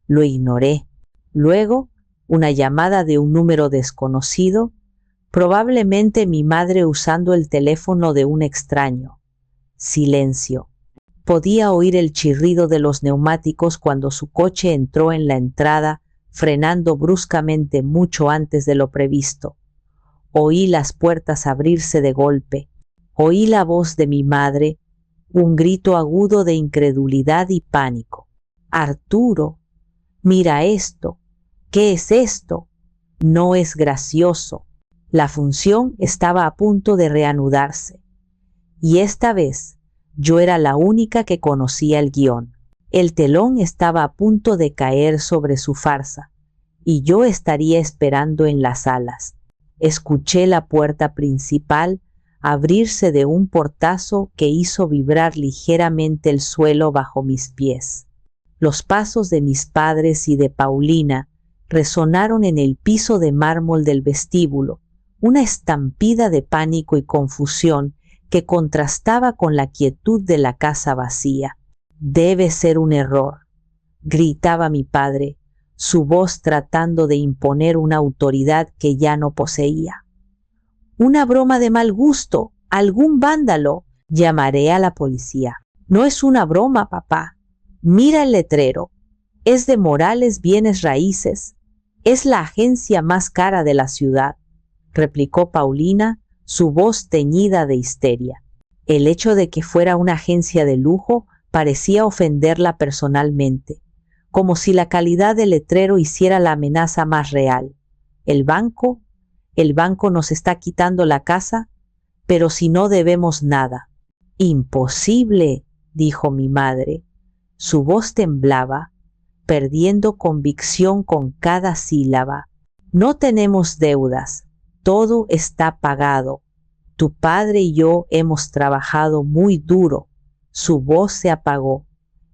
Lo ignoré. Luego, una llamada de un número desconocido, probablemente mi madre usando el teléfono de un extraño. Silencio. Podía oír el chirrido de los neumáticos cuando su coche entró en la entrada, frenando bruscamente mucho antes de lo previsto. Oí las puertas abrirse de golpe. Oí la voz de mi madre, un grito agudo de incredulidad y pánico. «Arturo, mira esto. ¿Qué es esto? No es gracioso». La función estaba a punto de reanudarse. Y esta vez, yo era la única que conocía el guión. El telón estaba a punto de caer sobre su farsa, y yo estaría esperando en las salas. Escuché la puerta principal abrirse de un portazo que hizo vibrar ligeramente el suelo bajo mis pies. Los pasos de mis padres y de Paulina resonaron en el piso de mármol del vestíbulo, una estampida de pánico y confusión que contrastaba con la quietud de la casa vacía. «Debe ser un error», gritaba mi padre, su voz tratando de imponer una autoridad que ya no poseía. «Una broma de mal gusto, algún vándalo. Llamaré a la policía». «No es una broma, papá. Mira el letrero. Es de Morales Bienes Raíces. Es la agencia más cara de la ciudad», replicó Paulina, su voz teñida de histeria. El hecho de que fuera una agencia de lujo parecía ofenderla personalmente, como si la calidad del letrero hiciera la amenaza más real. ¿El banco nos está quitando la casa? Pero si no debemos nada». «Imposible», dijo mi madre. Su voz temblaba, perdiendo convicción con cada sílaba. «No tenemos deudas. Todo está pagado. Tu padre y yo hemos trabajado muy duro». Su voz se apagó,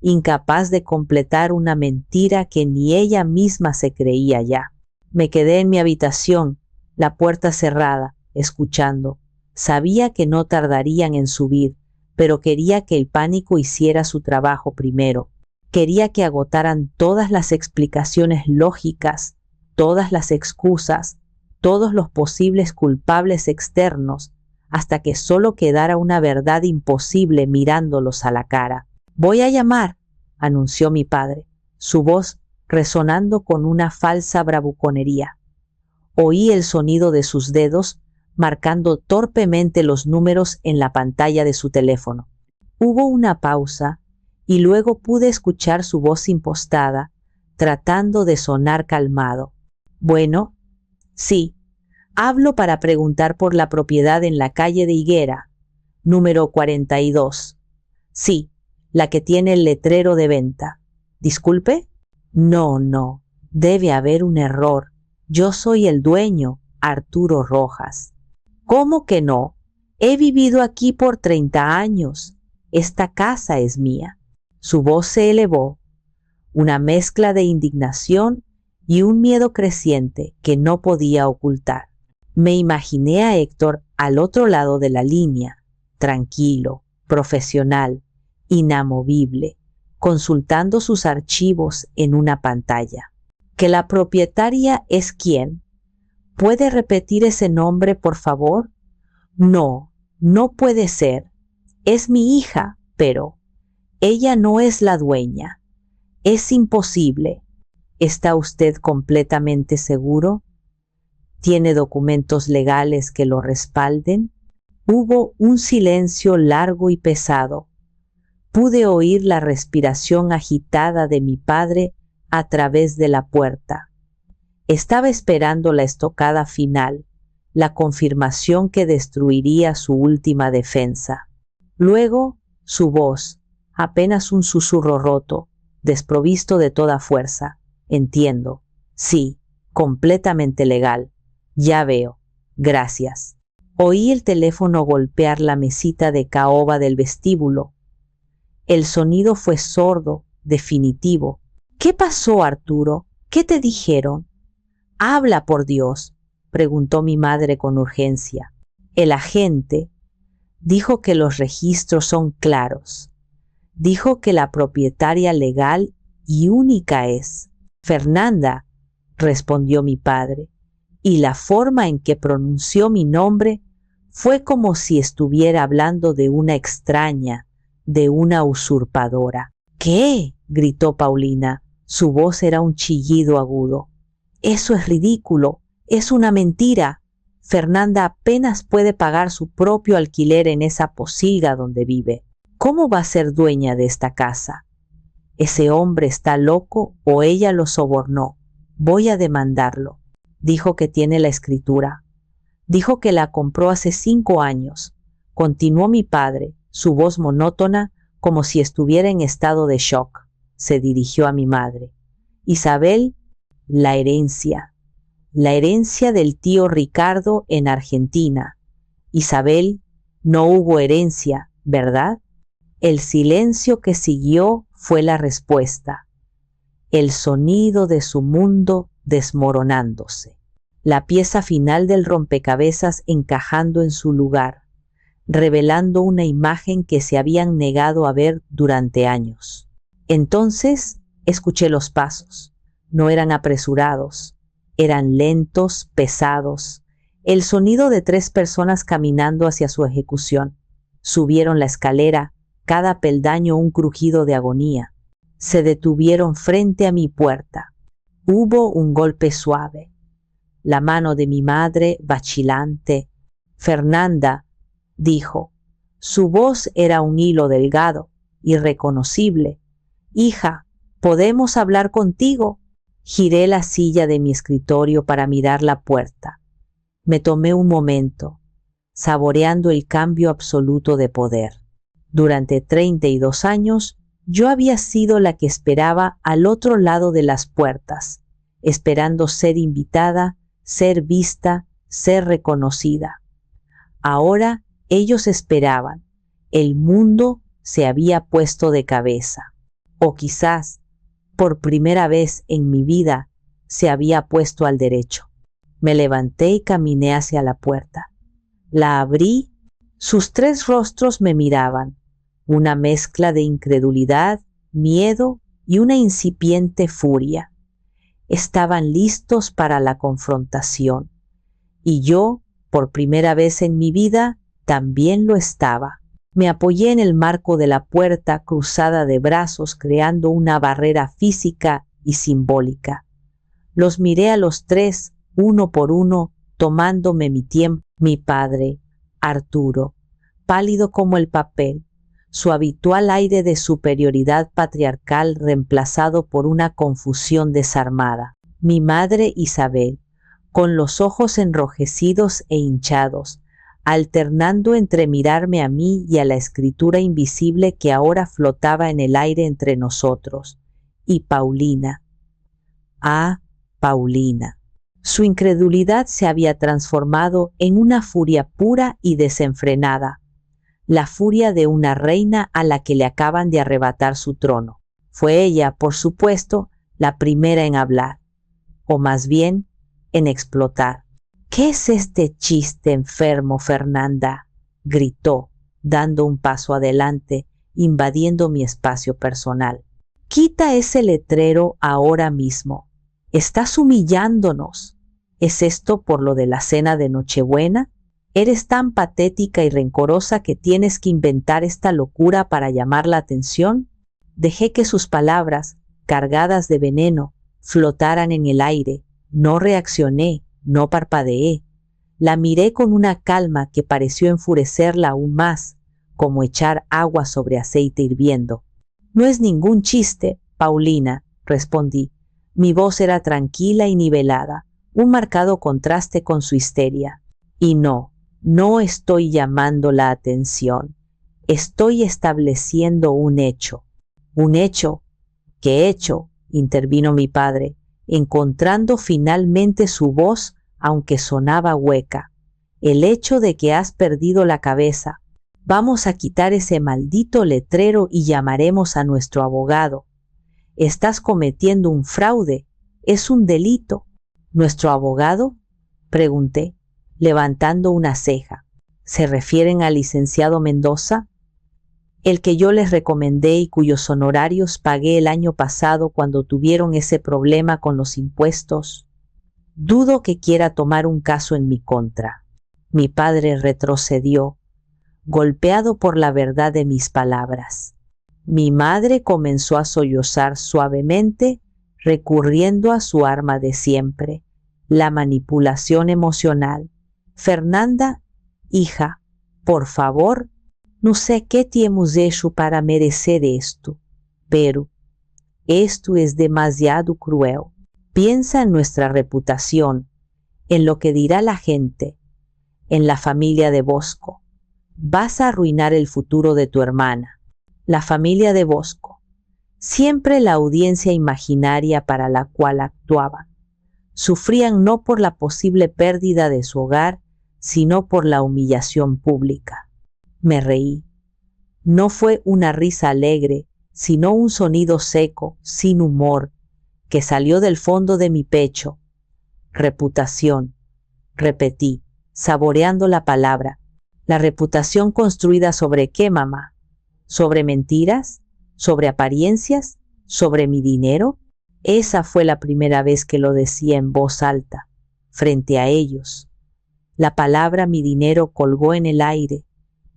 incapaz de completar una mentira que ni ella misma se creía ya. Me quedé en mi habitación, la puerta cerrada, escuchando. Sabía que no tardarían en subir, pero quería que el pánico hiciera su trabajo primero. Quería que agotaran todas las explicaciones lógicas, todas las excusas, todos los posibles culpables externos, hasta que solo quedara una verdad imposible mirándolos a la cara. «Voy a llamar», anunció mi padre, su voz resonando con una falsa bravuconería. Oí el sonido de sus dedos marcando torpemente los números en la pantalla de su teléfono. Hubo una pausa y luego pude escuchar su voz impostada, tratando de sonar calmado. «Bueno, sí, hablo para preguntar por la propiedad en la calle de Higuera, número 42. Sí, la que tiene el letrero de venta. Disculpe». No, debe haber un error. Yo soy el dueño, Arturo Rojas». «¿Cómo que no? He vivido aquí por 30 años. Esta casa es mía». Su voz se elevó, una mezcla de indignación y un miedo creciente que no podía ocultar. Me imaginé a Héctor al otro lado de la línea, tranquilo, profesional, inamovible, consultando sus archivos en una pantalla. «¿Que la propietaria es quién? ¿Puede repetir ese nombre, por favor?» «No, no puede ser. Es mi hija, pero ella no es la dueña. Es imposible». «¿Está usted completamente seguro? ¿Tiene documentos legales que lo respalden?» Hubo un silencio largo y pesado. Pude oír la respiración agitada de mi padre a través de la puerta. Estaba esperando la estocada final, la confirmación que destruiría su última defensa. Luego, su voz, apenas un susurro roto, desprovisto de toda fuerza. «Entiendo. Sí, completamente legal. Ya veo. Gracias». Oí el teléfono golpear la mesita de caoba del vestíbulo. El sonido fue sordo, definitivo. «¿Qué pasó, Arturo? ¿Qué te dijeron?» «Habla, por Dios», preguntó mi madre con urgencia. «El agente dijo que los registros son claros. Dijo que la propietaria legal y única es Fernanda», respondió mi padre, y la forma en que pronunció mi nombre fue como si estuviera hablando de una extraña, de una usurpadora. «¿Qué?», gritó Paulina. Su voz era un chillido agudo. «Eso es ridículo. Es una mentira. Fernanda apenas puede pagar su propio alquiler en esa posilga donde vive. ¿Cómo va a ser dueña de esta casa? Ese hombre está loco o ella lo sobornó. Voy a demandarlo. Dijo que tiene la escritura. Dijo que la compró hace 5 años. Continuó mi padre, su voz monótona como si estuviera en estado de shock. Se dirigió a mi madre. «Isabel, la herencia del tío Ricardo en Argentina. Isabel, no hubo herencia, ¿verdad?» El silencio que siguió fue la respuesta. el sonido de su mundo desmoronándose, la pieza final del rompecabezas encajando en su lugar, revelando una imagen que se habían negado a ver durante años. Entonces escuché los pasos. No eran apresurados, eran lentos, pesados, el sonido de 3 personas caminando hacia su ejecución. Subieron la escalera, cada peldaño un crujido de agonía. Se detuvieron frente a mi puerta. Hubo un golpe suave. La mano de mi madre, vacilante. Fernanda, dijo. Su voz era un hilo delgado, irreconocible. Hija, ¿podemos hablar contigo? Giré la silla de mi escritorio para mirar la puerta. Me tomé un momento, saboreando el cambio absoluto de poder. Durante 32 años, yo había sido la que esperaba al otro lado de las puertas, esperando ser invitada, ser vista, ser reconocida. Ahora ellos esperaban. El mundo se había puesto de cabeza. O quizás, por primera vez en mi vida, se había puesto al derecho. Me levanté y caminé hacia la puerta. La abrí. Sus 3 rostros me miraban, una mezcla de incredulidad, miedo y una incipiente furia. Estaban listos para la confrontación. Y yo, por primera vez en mi vida, también lo estaba. Me apoyé en el marco de la puerta cruzada de brazos, creando una barrera física y simbólica. Los miré a los 3, uno por uno, tomándome mi tiempo. Mi padre, Arturo, pálido como el papel, su habitual aire de superioridad patriarcal reemplazado por una confusión desarmada. Mi madre, Isabel, con los ojos enrojecidos e hinchados, alternando entre mirarme a mí y a la escritura invisible que ahora flotaba en el aire entre nosotros. Y Paulina. Ah, Paulina. Su incredulidad se había transformado en una furia pura y desenfrenada, la furia de una reina a la que le acaban de arrebatar su trono. Fue ella, por supuesto, la primera en hablar, o más bien, en explotar. ¿Qué es este chiste enfermo, Fernanda?, gritó, dando un paso adelante, invadiendo mi espacio personal. Quita ese letrero ahora mismo. Estás humillándonos. ¿Es esto por lo de la cena de Nochebuena? ¿Eres tan patética y rencorosa que tienes que inventar esta locura para llamar la atención? Dejé que sus palabras, cargadas de veneno, flotaran en el aire. No reaccioné, no parpadeé. La miré con una calma que pareció enfurecerla aún más, como echar agua sobre aceite hirviendo. No es ningún chiste, Paulina, respondí. Mi voz era tranquila y nivelada, un marcado contraste con su histeria. Y no estoy llamando la atención. Estoy estableciendo un hecho. Un hecho. ¿Qué hecho?, intervino mi padre, encontrando finalmente su voz, aunque sonaba hueca. El hecho de que has perdido la cabeza. Vamos a quitar ese maldito letrero y llamaremos a nuestro abogado. Estás cometiendo un fraude. Es un delito. ¿Nuestro abogado?, pregunté, levantando una ceja. ¿Se refieren al licenciado Mendoza? El que yo les recomendé y cuyos honorarios pagué el año pasado cuando tuvieron ese problema con los impuestos. Dudo que quiera tomar un caso en mi contra. Mi padre retrocedió, golpeado por la verdad de mis palabras. Mi madre comenzó a sollozar suavemente, recurriendo a su arma de siempre, la manipulación emocional. Fernanda, hija, por favor, no sé qué te hemos hecho para merecer esto, pero esto es demasiado cruel. Piensa en nuestra reputación, en lo que dirá la gente, en la familia de Bosco. Vas a arruinar el futuro de tu hermana. La familia de Bosco, siempre la audiencia imaginaria para la cual actuaban. Sufrían no por la posible pérdida de su hogar, sino por la humillación pública. Me reí. No fue una risa alegre, sino un sonido seco, sin humor, que salió del fondo de mi pecho. Reputación, repetí, saboreando la palabra. ¿La reputación construida sobre qué, mamá? ¿Sobre mentiras? ¿Sobre apariencias? ¿Sobre mi dinero? Esa fue la primera vez que lo decía en voz alta, frente a ellos. La palabra mi dinero colgó en el aire,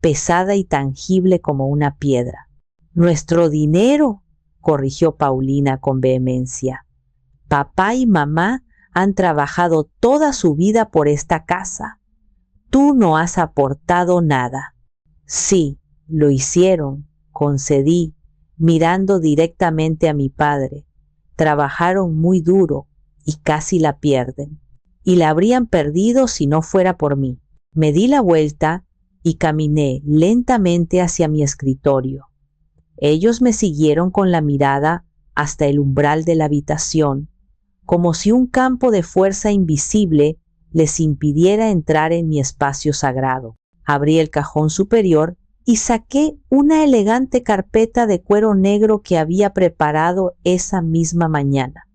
pesada y tangible como una piedra. Nuestro dinero, corrigió Paulina con vehemencia. Papá y mamá han trabajado toda su vida por esta casa. Tú no has aportado nada. Sí, lo hicieron, concedí, mirando directamente a mi padre. Trabajaron muy duro y casi la pierden. Y la habrían perdido si no fuera por mí. Me di la vuelta y caminé lentamente hacia mi escritorio. Ellos me siguieron con la mirada hasta el umbral de la habitación, como si un campo de fuerza invisible les impidiera entrar en mi espacio sagrado. Abrí el cajón superior y saqué una elegante carpeta de cuero negro que había preparado esa misma mañana.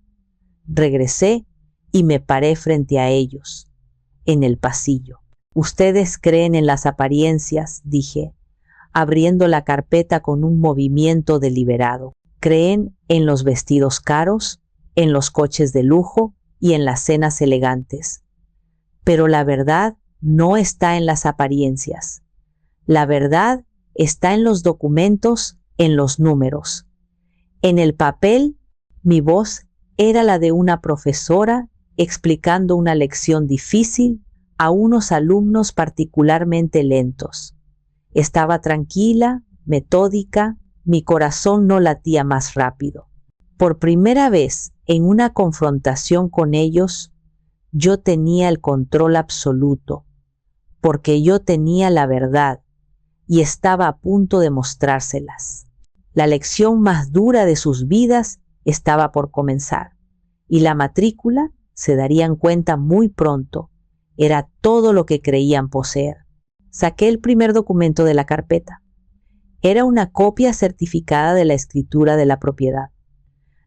Regresé y me paré frente a ellos, en el pasillo. Ustedes creen en las apariencias, dije, abriendo la carpeta con un movimiento deliberado. Creen en los vestidos caros, en los coches de lujo y en las cenas elegantes. Pero la verdad no está en las apariencias. La verdad está en los documentos, en los números. En el papel, mi voz era la de una profesora explicando una lección difícil a unos alumnos particularmente lentos. Estaba tranquila, metódica, mi corazón no latía más rápido. Por primera vez en una confrontación con ellos, yo tenía el control absoluto, porque yo tenía la verdad y estaba a punto de mostrárselas. La lección más dura de sus vidas estaba por comenzar, y la matrícula, se darían cuenta muy pronto, era todo lo que creían poseer. Saqué el primer documento de la carpeta. Era una copia certificada de la escritura de la propiedad.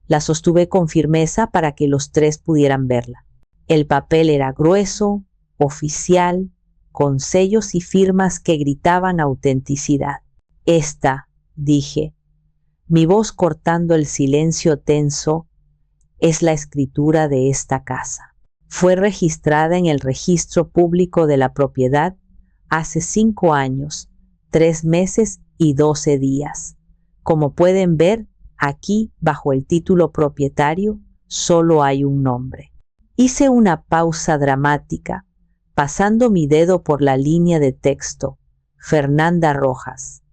La sostuve con firmeza para que los tres pudieran verla. El papel era grueso, oficial, con sellos y firmas que gritaban autenticidad. Esta, dije, mi voz cortando el silencio tenso, es la escritura de esta casa. Fue registrada en el registro público de la propiedad hace 5 años, 3 meses y 12 días. Como pueden ver, aquí, bajo el título propietario, solo hay un nombre. Hice una pausa dramática, pasando mi dedo por la línea de texto. Fernanda Rojas.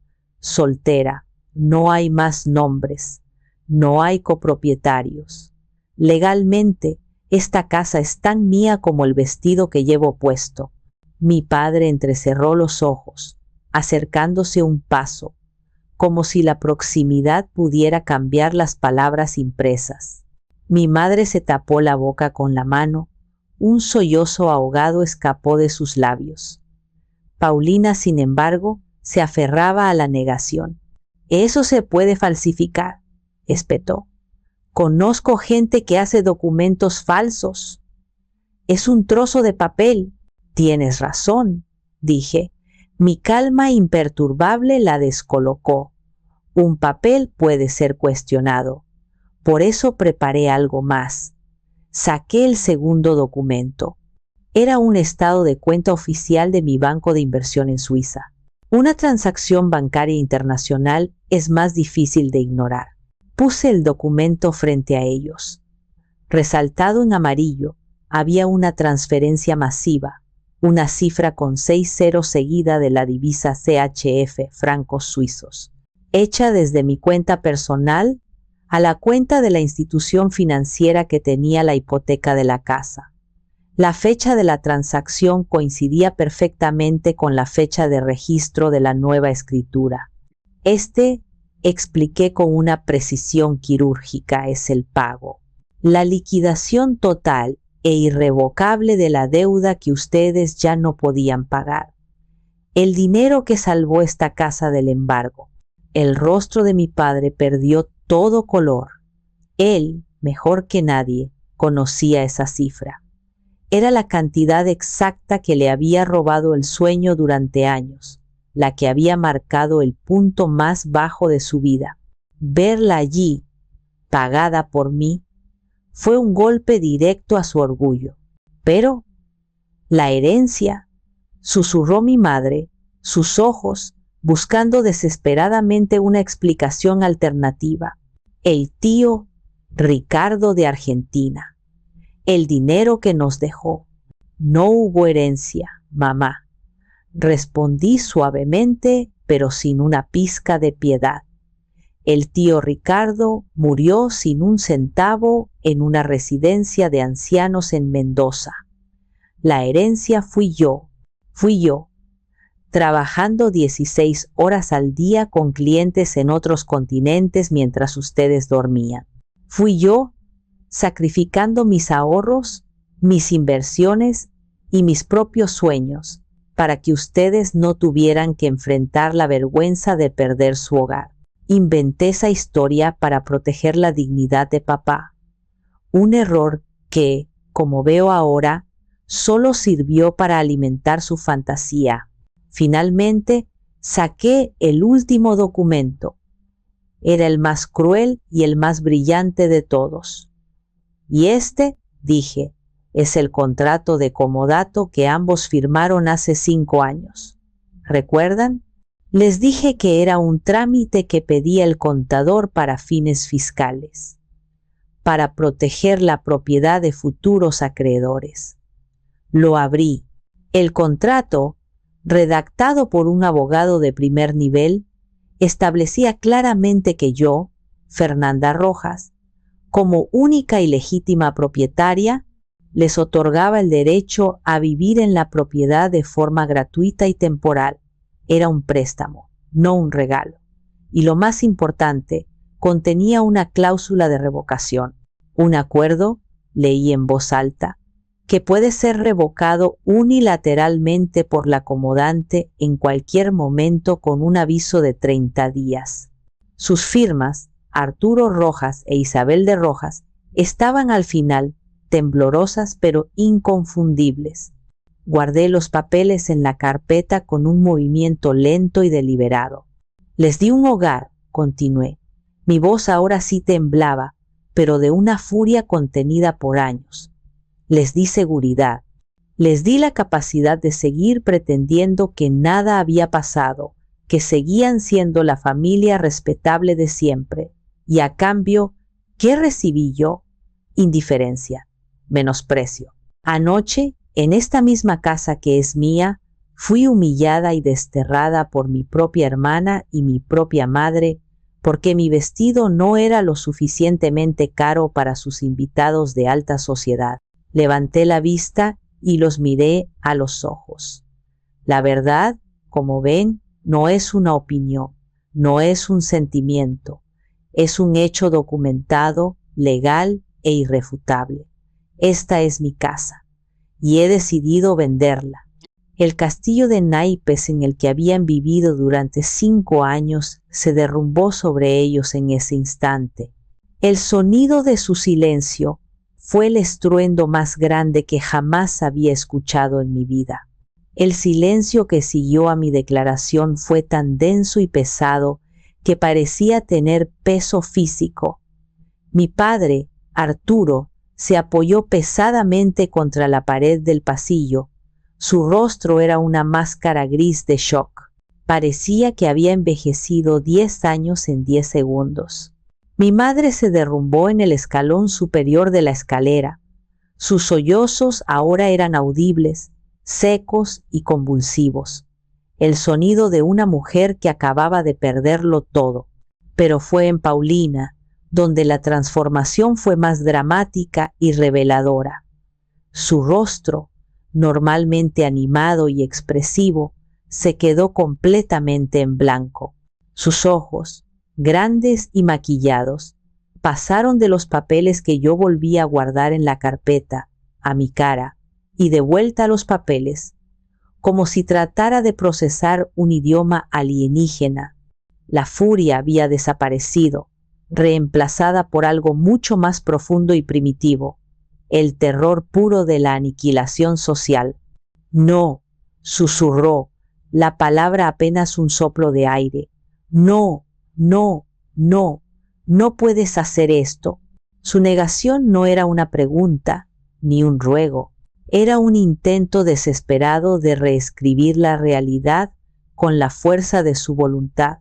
Soltera. No hay más nombres. No hay copropietarios. Legalmente, esta casa es tan mía como el vestido que llevo puesto. Mi padre entrecerró los ojos, acercándose un paso, como si la proximidad pudiera cambiar las palabras impresas. Mi madre se tapó la boca con la mano, un sollozo ahogado escapó de sus labios. Paulina, sin embargo, se aferraba a la negación. Eso se puede falsificar, espetó. Conozco gente que hace documentos falsos. Es un trozo de papel. Tienes razón, dije. Mi calma imperturbable la descolocó. Un papel puede ser cuestionado. Por eso preparé algo más. Saqué el segundo documento. Era un estado de cuenta oficial de mi banco de inversión en Suiza. Una transacción bancaria internacional es más difícil de ignorar. Puse el documento frente a ellos. Resaltado en amarillo, había una transferencia masiva, una cifra con 6 ceros seguida de la divisa CHF, francos suizos, hecha desde mi cuenta personal a la cuenta de la institución financiera que tenía la hipoteca de la casa. La fecha de la transacción coincidía perfectamente con la fecha de registro de la nueva escritura. Expliqué con una precisión quirúrgica, es el pago. La liquidación total e irrevocable de la deuda que ustedes ya no podían pagar. El dinero que salvó esta casa del embargo. El rostro de mi padre perdió todo color. Él mejor que nadie, conocía esa cifra. Era la cantidad exacta que le había robado el sueño durante años, la que había marcado el punto más bajo de su vida. Verla allí, pagada por mí, fue un golpe directo a su orgullo. Pero la herencia, susurró mi madre, sus ojos buscando desesperadamente una explicación alternativa. El tío Ricardo de Argentina. El dinero que nos dejó. No hubo herencia, mamá. Respondí suavemente, pero sin una pizca de piedad. El tío Ricardo murió sin un centavo en una residencia de ancianos en Mendoza. La herencia fui yo, trabajando 16 horas al día con clientes en otros continentes mientras ustedes dormían. Fui yo, sacrificando mis ahorros, mis inversiones y mis propios sueños, para que ustedes no tuvieran que enfrentar la vergüenza de perder su hogar. Inventé esa historia para proteger la dignidad de papá. Un error que, como veo ahora, solo sirvió para alimentar su fantasía. Finalmente, saqué el último documento. Era el más cruel y el más brillante de todos. Y este, dije, es el contrato de comodato que ambos firmaron hace 5 años. ¿Recuerdan? Les dije que era un trámite que pedía el contador para fines fiscales, para proteger la propiedad de futuros acreedores. Lo abrí. El contrato, redactado por un abogado de primer nivel, establecía claramente que yo, Fernanda Rojas, como única y legítima propietaria, les otorgaba el derecho a vivir en la propiedad de forma gratuita y temporal. Era un préstamo, no un regalo. Y lo más importante, contenía una cláusula de revocación. Un acuerdo, leí en voz alta, que puede ser revocado unilateralmente por la comodante en cualquier momento con un aviso de 30 días. Sus firmas, Arturo Rojas e Isabel de Rojas, estaban al final, temblorosas pero inconfundibles. Guardé los papeles en la carpeta con un movimiento lento y deliberado. Les di un hogar, continué. Mi voz ahora sí temblaba, pero de una furia contenida por años. Les di seguridad. Les di la capacidad de seguir pretendiendo que nada había pasado, que seguían siendo la familia respetable de siempre. Y a cambio, ¿qué recibí yo? Indiferencia, menosprecio. Anoche, en esta misma casa que es mía, fui humillada y desterrada por mi propia hermana y mi propia madre, porque mi vestido no era lo suficientemente caro para sus invitados de alta sociedad. Levanté la vista y los miré a los ojos. La verdad, como ven, no es una opinión, no es un sentimiento, es un hecho documentado, legal e irrefutable. Esta es mi casa y he decidido venderla. El castillo de naipes en el que habían vivido durante 5 años se derrumbó sobre ellos en ese instante. El sonido de su silencio fue el estruendo más grande que jamás había escuchado en mi vida. El silencio que siguió a mi declaración fue tan denso y pesado que parecía tener peso físico. Mi padre, Arturo, se apoyó pesadamente contra la pared del pasillo. Su rostro era una máscara gris de shock. Parecía que había envejecido 10 años en 10 segundos. Mi madre se derrumbó en el escalón superior de la escalera. Sus sollozos ahora eran audibles, secos y convulsivos. El sonido de una mujer que acababa de perderlo todo. Pero fue en Paulina, donde la transformación fue más dramática y reveladora. Su rostro, normalmente animado y expresivo, se quedó completamente en blanco. Sus ojos, grandes y maquillados, pasaron de los papeles que yo volví a guardar en la carpeta, a mi cara, y de vuelta a los papeles, como si tratara de procesar un idioma alienígena. La furia había desaparecido, reemplazada por algo mucho más profundo y primitivo, el terror puro de la aniquilación social. No, susurró, la palabra apenas un soplo de aire. No, no, no, no puedes hacer esto. Su negación no era una pregunta, ni un ruego. Era un intento desesperado de reescribir la realidad con la fuerza de su voluntad,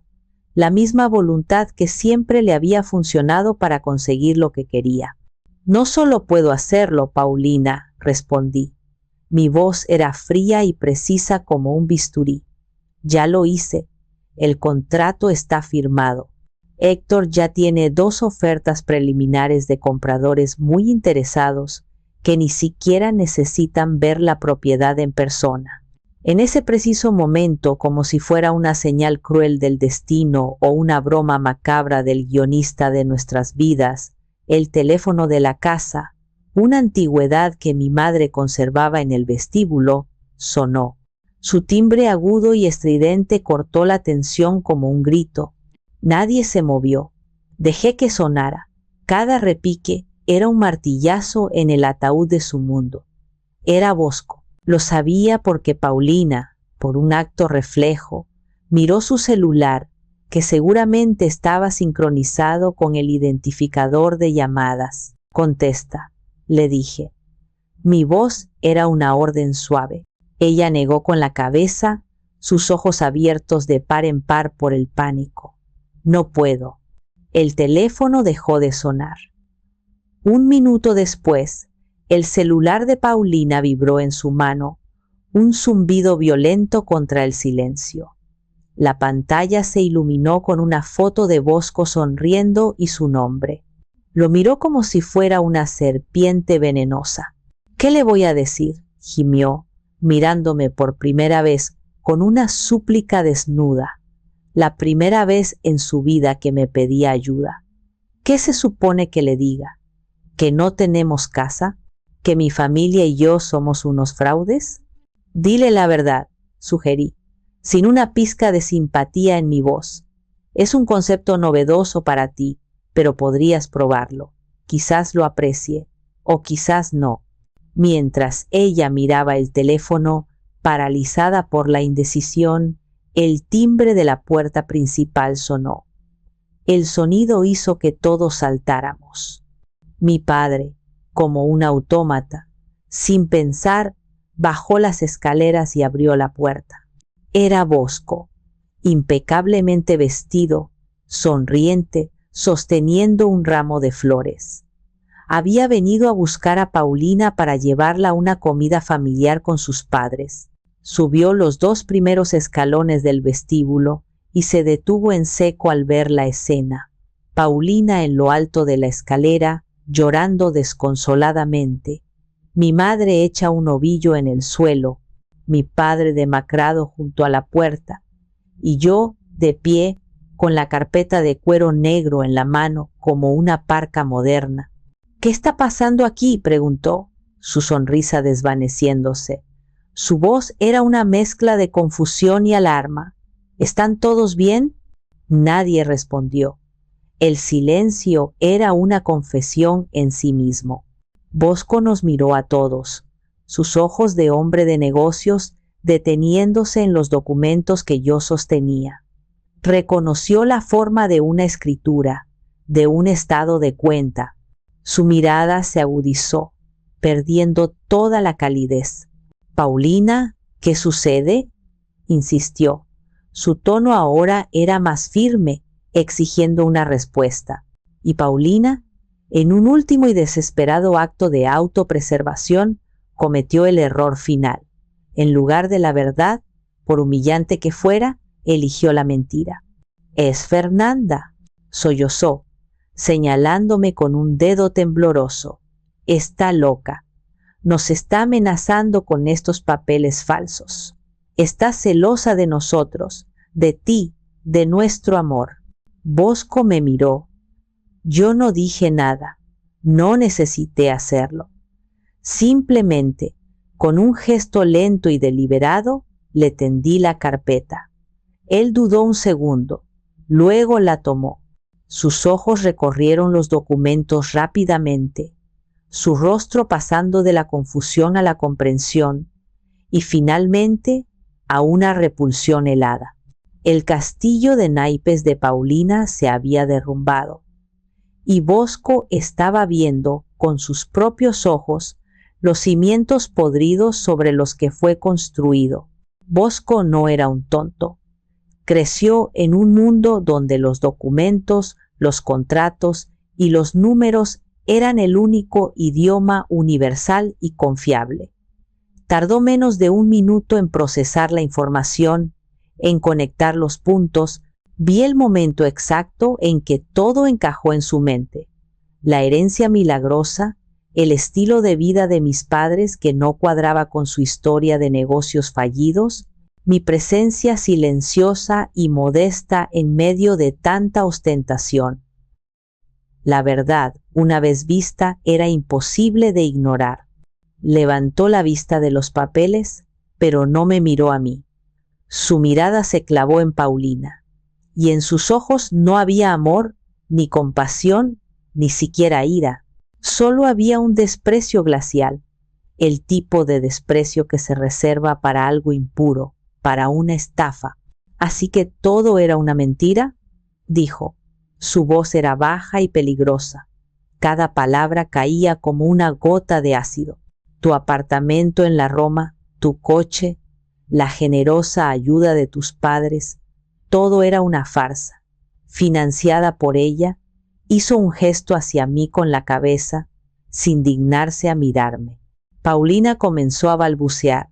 la misma voluntad que siempre le había funcionado para conseguir lo que quería. No solo puedo hacerlo, Paulina, respondí. Mi voz era fría y precisa como un bisturí. Ya lo hice. El contrato está firmado. Héctor ya tiene 2 ofertas preliminares de compradores muy interesados que ni siquiera necesitan ver la propiedad en persona. En ese preciso momento, como si fuera una señal cruel del destino o una broma macabra del guionista de nuestras vidas, el teléfono de la casa, una antigüedad que mi madre conservaba en el vestíbulo, sonó. Su timbre agudo y estridente cortó la tensión como un grito. Nadie se movió. Dejé que sonara. Cada repique era un martillazo en el ataúd de su mundo. Era Bosco. Lo sabía porque Paulina, por un acto reflejo, miró su celular, que seguramente estaba sincronizado con el identificador de llamadas. Contesta, le dije. Mi voz era una orden suave. Ella negó con la cabeza, sus ojos abiertos de par en par por el pánico. No puedo. El teléfono dejó de sonar. 1 minuto después, el celular de Paulina vibró en su mano, un zumbido violento contra el silencio. La pantalla se iluminó con una foto de Bosco sonriendo y su nombre. Lo miró como si fuera una serpiente venenosa. ¿Qué le voy a decir?, gimió, mirándome por primera vez con una súplica desnuda, la primera vez en su vida que me pedía ayuda. ¿Qué se supone que le diga? ¿Que no tenemos casa? ¿Que mi familia y yo somos unos fraudes? Dile la verdad, sugerí, sin una pizca de simpatía en mi voz. Es un concepto novedoso para ti, pero podrías probarlo. Quizás lo aprecie, o quizás no. Mientras ella miraba el teléfono, paralizada por la indecisión, el timbre de la puerta principal sonó. El sonido hizo que todos saltáramos. Mi padre, como un autómata, sin pensar, bajó las escaleras y abrió la puerta. Era Bosco, impecablemente vestido, sonriente, sosteniendo un ramo de flores. Había venido a buscar a Paulina para llevarla a una comida familiar con sus padres. Subió los 2 primeros escalones del vestíbulo y se detuvo en seco al ver la escena. Paulina en lo alto de la escalera, llorando desconsoladamente. Mi madre hecha un ovillo en el suelo, mi padre demacrado junto a la puerta, y yo, de pie, con la carpeta de cuero negro en la mano como una parca moderna. ¿Qué está pasando aquí?, preguntó, su sonrisa desvaneciéndose. Su voz era una mezcla de confusión y alarma. ¿Están todos bien? Nadie respondió. El silencio era una confesión en sí mismo. Bosco nos miró a todos, sus ojos de hombre de negocios deteniéndose en los documentos que yo sostenía. Reconoció la forma de una escritura, de un estado de cuenta. Su mirada se agudizó, perdiendo toda la calidez. «Paulina, ¿qué sucede?», insistió. Su tono ahora era más firme, exigiendo una respuesta. Y Paulina, en un último y desesperado acto de autopreservación, cometió el error final. En lugar de la verdad, por humillante que fuera, eligió la mentira. «Es Fernanda», sollozó, señalándome con un dedo tembloroso. «Está loca. Nos está amenazando con estos papeles falsos. Está celosa de nosotros, de ti, de nuestro amor». Bosco me miró. Yo no dije nada. No necesité hacerlo. Simplemente, con un gesto lento y deliberado, le tendí la carpeta. Él dudó un segundo. Luego la tomó. Sus ojos recorrieron los documentos rápidamente, su rostro pasando de la confusión a la comprensión y finalmente a una repulsión helada. El castillo de naipes de Paulina se había derrumbado y Bosco estaba viendo con sus propios ojos los cimientos podridos sobre los que fue construido. Bosco no era un tonto. Creció en un mundo donde los documentos, los contratos y los números eran el único idioma universal y confiable. Tardó menos de un minuto en procesar la información, en conectar los puntos. Vi el momento exacto en que todo encajó en su mente. La herencia milagrosa, el estilo de vida de mis padres que no cuadraba con su historia de negocios fallidos, mi presencia silenciosa y modesta en medio de tanta ostentación. La verdad, una vez vista, era imposible de ignorar. Levantó la vista de los papeles, pero no me miró a mí. Su mirada se clavó en Paulina, y en sus ojos no había amor, ni compasión, ni siquiera ira. Solo había un desprecio glacial, el tipo de desprecio que se reserva para algo impuro, para una estafa. ¿Así que todo era una mentira?, dijo. Su voz era baja y peligrosa. Cada palabra caía como una gota de ácido. Tu apartamento en la Roma, tu coche, la generosa ayuda de tus padres, todo era una farsa. Financiada por ella, hizo un gesto hacia mí con la cabeza, sin dignarse a mirarme. Paulina comenzó a balbucear.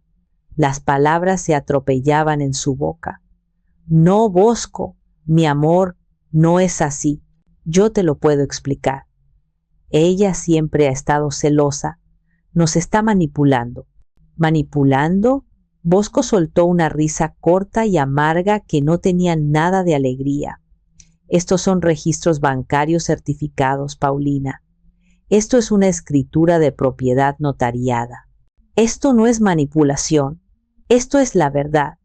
Las palabras se atropellaban en su boca. No, Bosco, mi amor, no es así. Yo te lo puedo explicar. Ella siempre ha estado celosa. Nos está manipulando. ¿Manipulando? Bosco soltó una risa corta y amarga que no tenía nada de alegría. Estos son registros bancarios certificados, Paulina. Esto es una escritura de propiedad notariada. Esto no es manipulación. Esto es la verdad.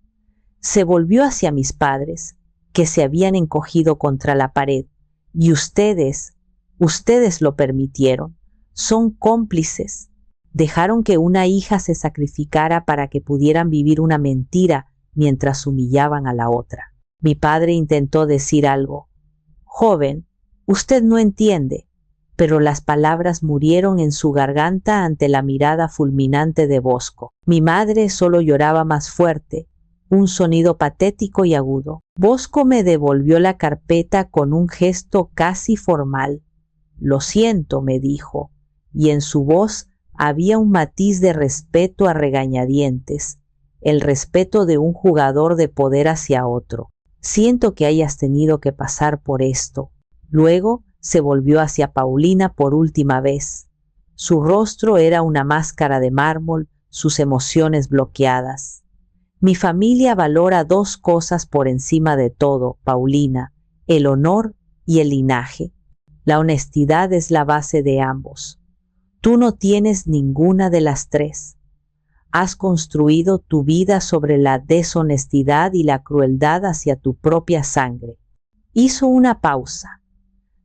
Se volvió hacia mis padres, que se habían encogido contra la pared, y ustedes lo permitieron. Son cómplices. Dejaron que una hija se sacrificara para que pudieran vivir una mentira mientras humillaban a la otra. Mi padre intentó decir algo. Joven, usted no entiende, pero las palabras murieron en su garganta ante la mirada fulminante de Bosco. Mi madre solo lloraba más fuerte, un sonido patético y agudo. Bosco me devolvió la carpeta con un gesto casi formal. Lo siento, me dijo, y en su voz había un matiz de respeto a regañadientes, el respeto de un jugador de poder hacia otro. Siento que hayas tenido que pasar por esto. Luego se volvió hacia Paulina por última vez. Su rostro era una máscara de mármol, sus emociones bloqueadas. Mi familia valora dos cosas por encima de todo, Paulina: el honor y el linaje. La honestidad es la base de ambos. Tú no tienes ninguna de las tres. Has construido tu vida sobre la deshonestidad y la crueldad hacia tu propia sangre. Hizo una pausa,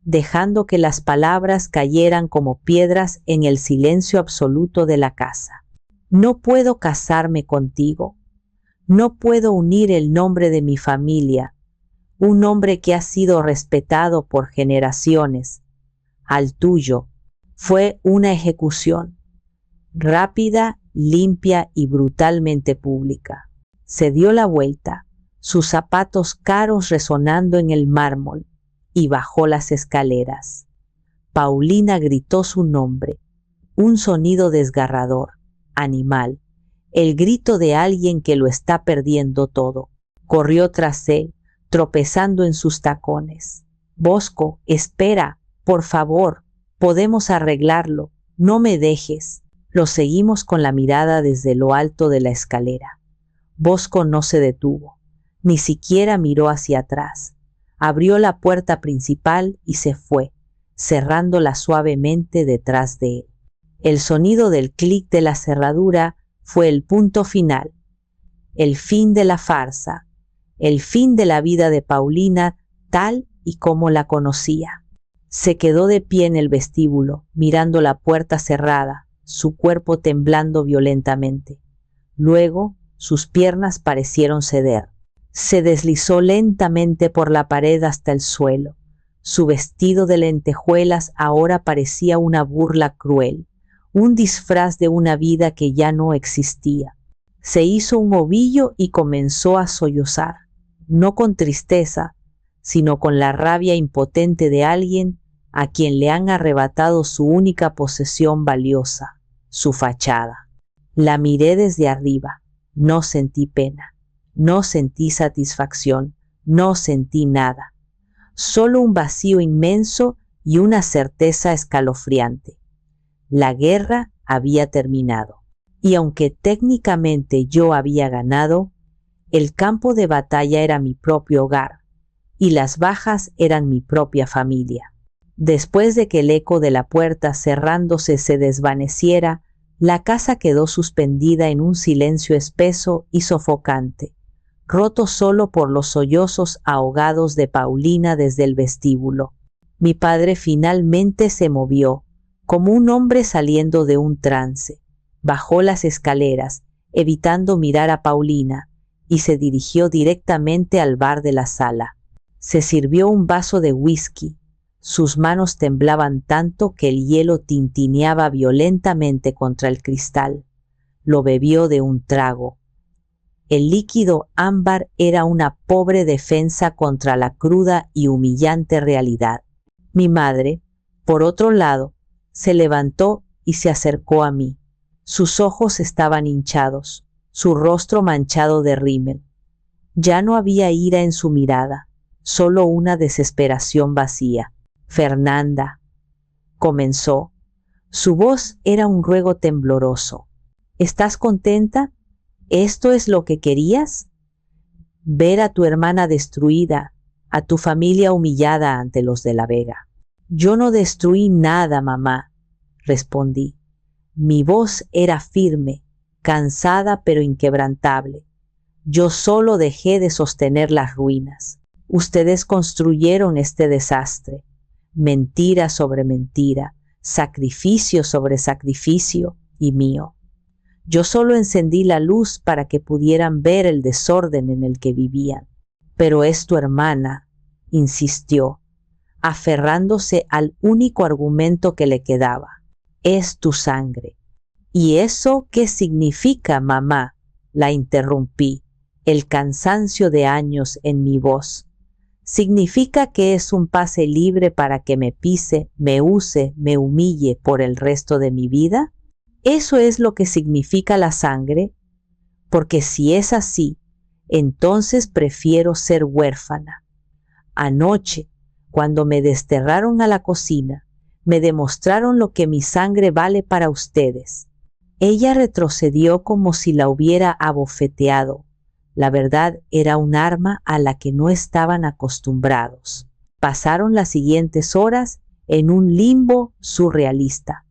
dejando que las palabras cayeran como piedras en el silencio absoluto de la casa. No puedo casarme contigo. No puedo unir el nombre de mi familia, un nombre que ha sido respetado por generaciones, al tuyo. Fue una ejecución, rápida, limpia y brutalmente pública. Se dio la vuelta, sus zapatos caros resonando en el mármol, y bajó las escaleras. Paulina gritó su nombre, un sonido desgarrador, animal, el grito de alguien que lo está perdiendo todo. Corrió tras él, tropezando en sus tacones. Bosco, espera, por favor, podemos arreglarlo, no me dejes. Lo seguimos con la mirada desde lo alto de la escalera. Bosco no se detuvo, ni siquiera miró hacia atrás. Abrió la puerta principal y se fue, cerrándola suavemente detrás de él. El sonido del clic de la cerradura fue el punto final, el fin de la farsa, el fin de la vida de Paulina tal y cómo la conocía. Se quedó de pie en el vestíbulo, mirando la puerta cerrada, su cuerpo temblando violentamente. Luego, sus piernas parecieron ceder. Se deslizó lentamente por la pared hasta el suelo. Su vestido de lentejuelas ahora parecía una burla cruel, un disfraz de una vida que ya no existía. Se hizo un ovillo y comenzó a sollozar, no con tristeza, sino con la rabia impotente de alguien a quien le han arrebatado su única posesión valiosa, su fachada. La miré desde arriba, no sentí pena, no sentí satisfacción, no sentí nada, solo un vacío inmenso y una certeza escalofriante. La guerra había terminado, y aunque técnicamente yo había ganado, el campo de batalla era mi propio hogar, y las bajas eran mi propia familia. Después de que el eco de la puerta cerrándose se desvaneciera, la casa quedó suspendida en un silencio espeso y sofocante, roto solo por los sollozos ahogados de Paulina desde el vestíbulo. Mi padre finalmente se movió, como un hombre saliendo de un trance. Bajó las escaleras, evitando mirar a Paulina, y se dirigió directamente al bar de la sala. Se sirvió un vaso de whisky. Sus manos temblaban tanto que el hielo tintineaba violentamente contra el cristal. Lo bebió de un trago. El líquido ámbar era una pobre defensa contra la cruda y humillante realidad. Mi madre, por otro lado, se levantó y se acercó a mí. Sus ojos estaban hinchados, su rostro manchado de rímel. Ya no había ira en su mirada, solo una desesperación vacía. Fernanda, comenzó. Su voz era un ruego tembloroso. ¿Estás contenta? ¿Esto es lo que querías? Ver a tu hermana destruida, a tu familia humillada ante los de la Vega. Yo no destruí nada, mamá, respondí. Mi voz era firme, cansada pero inquebrantable. Yo solo dejé de sostener las ruinas. Ustedes construyeron este desastre. Mentira sobre mentira, sacrificio sobre sacrificio y mío. Yo solo encendí la luz para que pudieran ver el desorden en el que vivían. Pero es tu hermana, insistió, aferrándose al único argumento que le quedaba. Es tu sangre. ¿Y eso qué significa, mamá? La interrumpí, el cansancio de años en mi voz. ¿Significa que es un pase libre para que me pise, me use, me humille por el resto de mi vida? ¿Eso es lo que significa la sangre? Porque si es así, entonces prefiero ser huérfana. Anoche, cuando me desterraron a la cocina, me demostraron lo que mi sangre vale para ustedes. Ella retrocedió como si la hubiera abofeteado. La verdad era un arma a la que no estaban acostumbrados. Pasaron las siguientes horas en un limbo surrealista.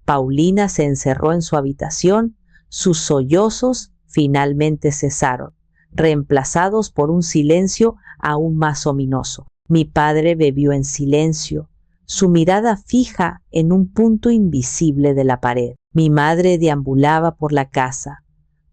Paulina se encerró en su habitación, sus sollozos finalmente cesaron, reemplazados por un silencio aún más ominoso. Mi padre bebió en silencio, su mirada fija en un punto invisible de la pared. Mi madre deambulaba por la casa,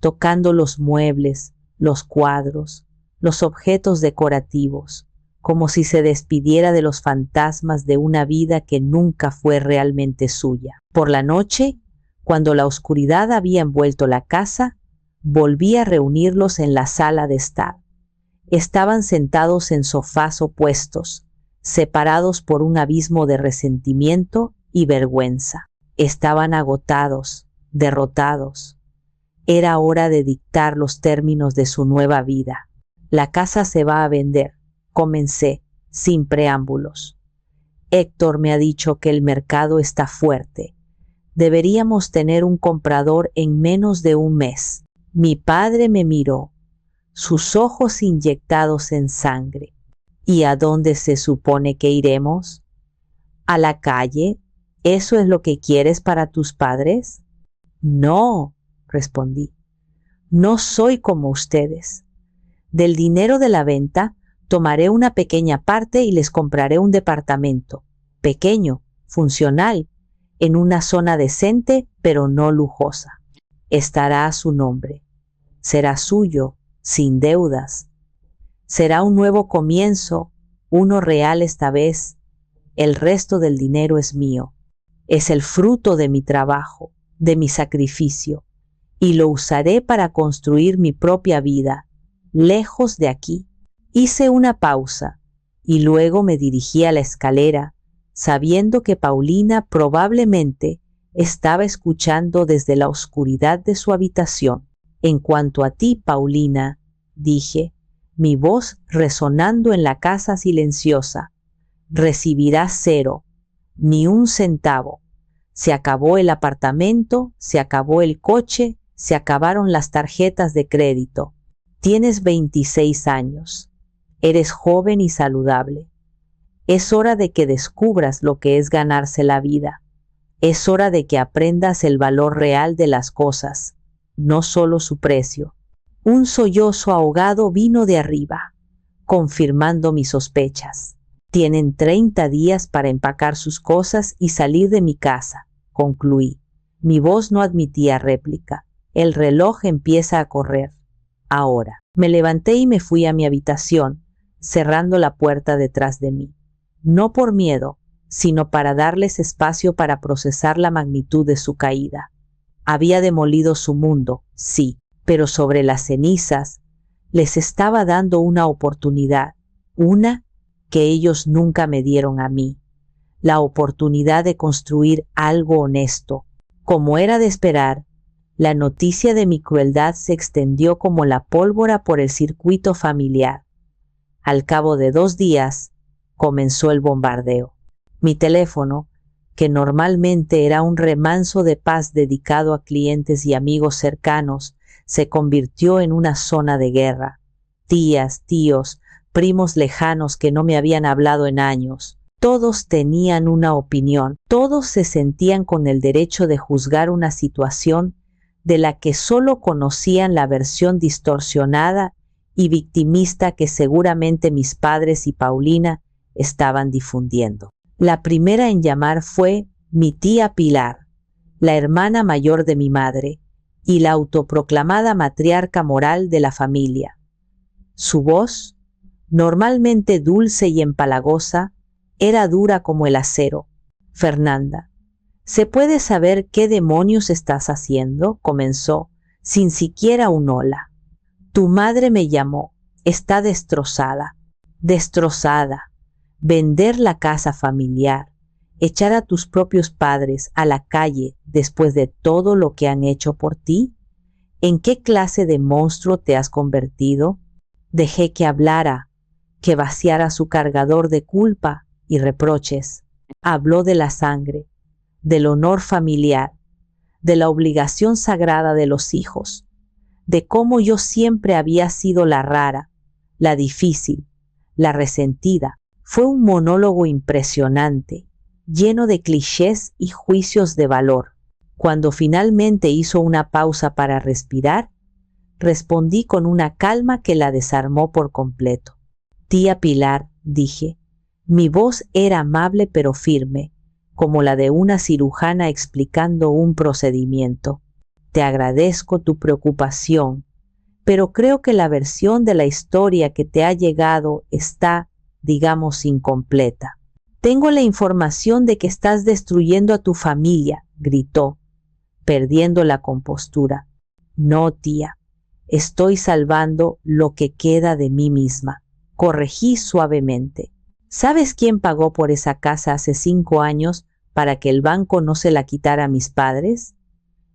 tocando los muebles, los cuadros, los objetos decorativos, como si se despidiera de los fantasmas de una vida que nunca fue realmente suya. Por la noche, cuando la oscuridad había envuelto la casa, volví a reunirlos en la sala de estar. Estaban sentados en sofás opuestos, separados por un abismo de resentimiento y vergüenza. Estaban agotados, derrotados. Era hora de dictar los términos de su nueva vida. La casa se va a vender, comencé, sin preámbulos. Héctor me ha dicho que el mercado está fuerte. Deberíamos tener un comprador en menos de un mes. Mi padre me miró, sus ojos inyectados en sangre. ¿Y a dónde se supone que iremos? ¿A la calle? ¿Eso es lo que quieres para tus padres? No, respondí. No soy como ustedes. Del dinero de la venta Tomaré una pequeña parte y les compraré un departamento, pequeño, funcional, en una zona decente pero no lujosa. Estará a su nombre. Será suyo, sin deudas. Será un nuevo comienzo, uno real esta vez. El resto del dinero es mío. Es el fruto de mi trabajo, de mi sacrificio, y lo usaré para construir mi propia vida, lejos de aquí. Hice una pausa y luego me dirigí a la escalera, sabiendo que Paulina probablemente estaba escuchando desde la oscuridad de su habitación. En cuanto a ti, Paulina, dije, mi voz resonando en la casa silenciosa, recibirás 0, ni un centavo. Se acabó el apartamento, se acabó el coche, se acabaron las tarjetas de crédito. Tienes 26 años. Eres joven y saludable. Es hora de que descubras lo que es ganarse la vida. Es hora de que aprendas el valor real de las cosas, no solo su precio. Un sollozo ahogado vino de arriba, confirmando mis sospechas. Tienen 30 días para empacar sus cosas y salir de mi casa, concluí. Mi voz no admitía réplica. El reloj empieza a correr. Ahora. Me levanté y me fui a mi habitación, cerrando la puerta detrás de mí. No por miedo, sino para darles espacio para procesar la magnitud de su caída. Había demolido su mundo, sí, pero sobre las cenizas les estaba dando una oportunidad, una que ellos nunca me dieron a mí, la oportunidad de construir algo honesto. Como era de esperar, la noticia de mi crueldad se extendió como la pólvora por el circuito familiar. Al cabo de 2 días, comenzó el bombardeo. Mi teléfono, que normalmente era un remanso de paz dedicado a clientes y amigos cercanos, se convirtió en una zona de guerra. Tías, tíos, primos lejanos que no me habían hablado en años. Todos tenían una opinión, todos se sentían con el derecho de juzgar una situación de la que solo conocían la versión distorsionada y victimista que seguramente mis padres y Paulina estaban difundiendo. La primera en llamar fue mi tía Pilar, la hermana mayor de mi madre y la autoproclamada matriarca moral de la familia. Su voz, normalmente dulce y empalagosa, era dura como el acero. Fernanda, ¿se puede saber qué demonios estás haciendo? Comenzó, sin siquiera un hola. Tu madre me llamó. Está destrozada. Destrozada. Vender la casa familiar. Echar a tus propios padres a la calle después de todo lo que han hecho por ti. ¿En qué clase de monstruo te has convertido? Dejé que hablara, que vaciara su cargador de culpa y reproches. Habló de la sangre, del honor familiar, de la obligación sagrada de los hijos, de cómo yo siempre había sido la rara, la difícil, la resentida. Fue un monólogo impresionante, lleno de clichés y juicios de valor. Cuando finalmente hizo una pausa para respirar, respondí con una calma que la desarmó por completo. Tía Pilar, dije, mi voz era amable pero firme, como la de una cirujana explicando un procedimiento. Te agradezco tu preocupación, pero creo que la versión de la historia que te ha llegado está, digamos, incompleta. Tengo la información de que estás destruyendo a tu familia, gritó, perdiendo la compostura. No, tía, estoy salvando lo que queda de mí misma. Corregí suavemente. ¿Sabes quién pagó por esa casa hace 5 años para que el banco no se la quitara a mis padres?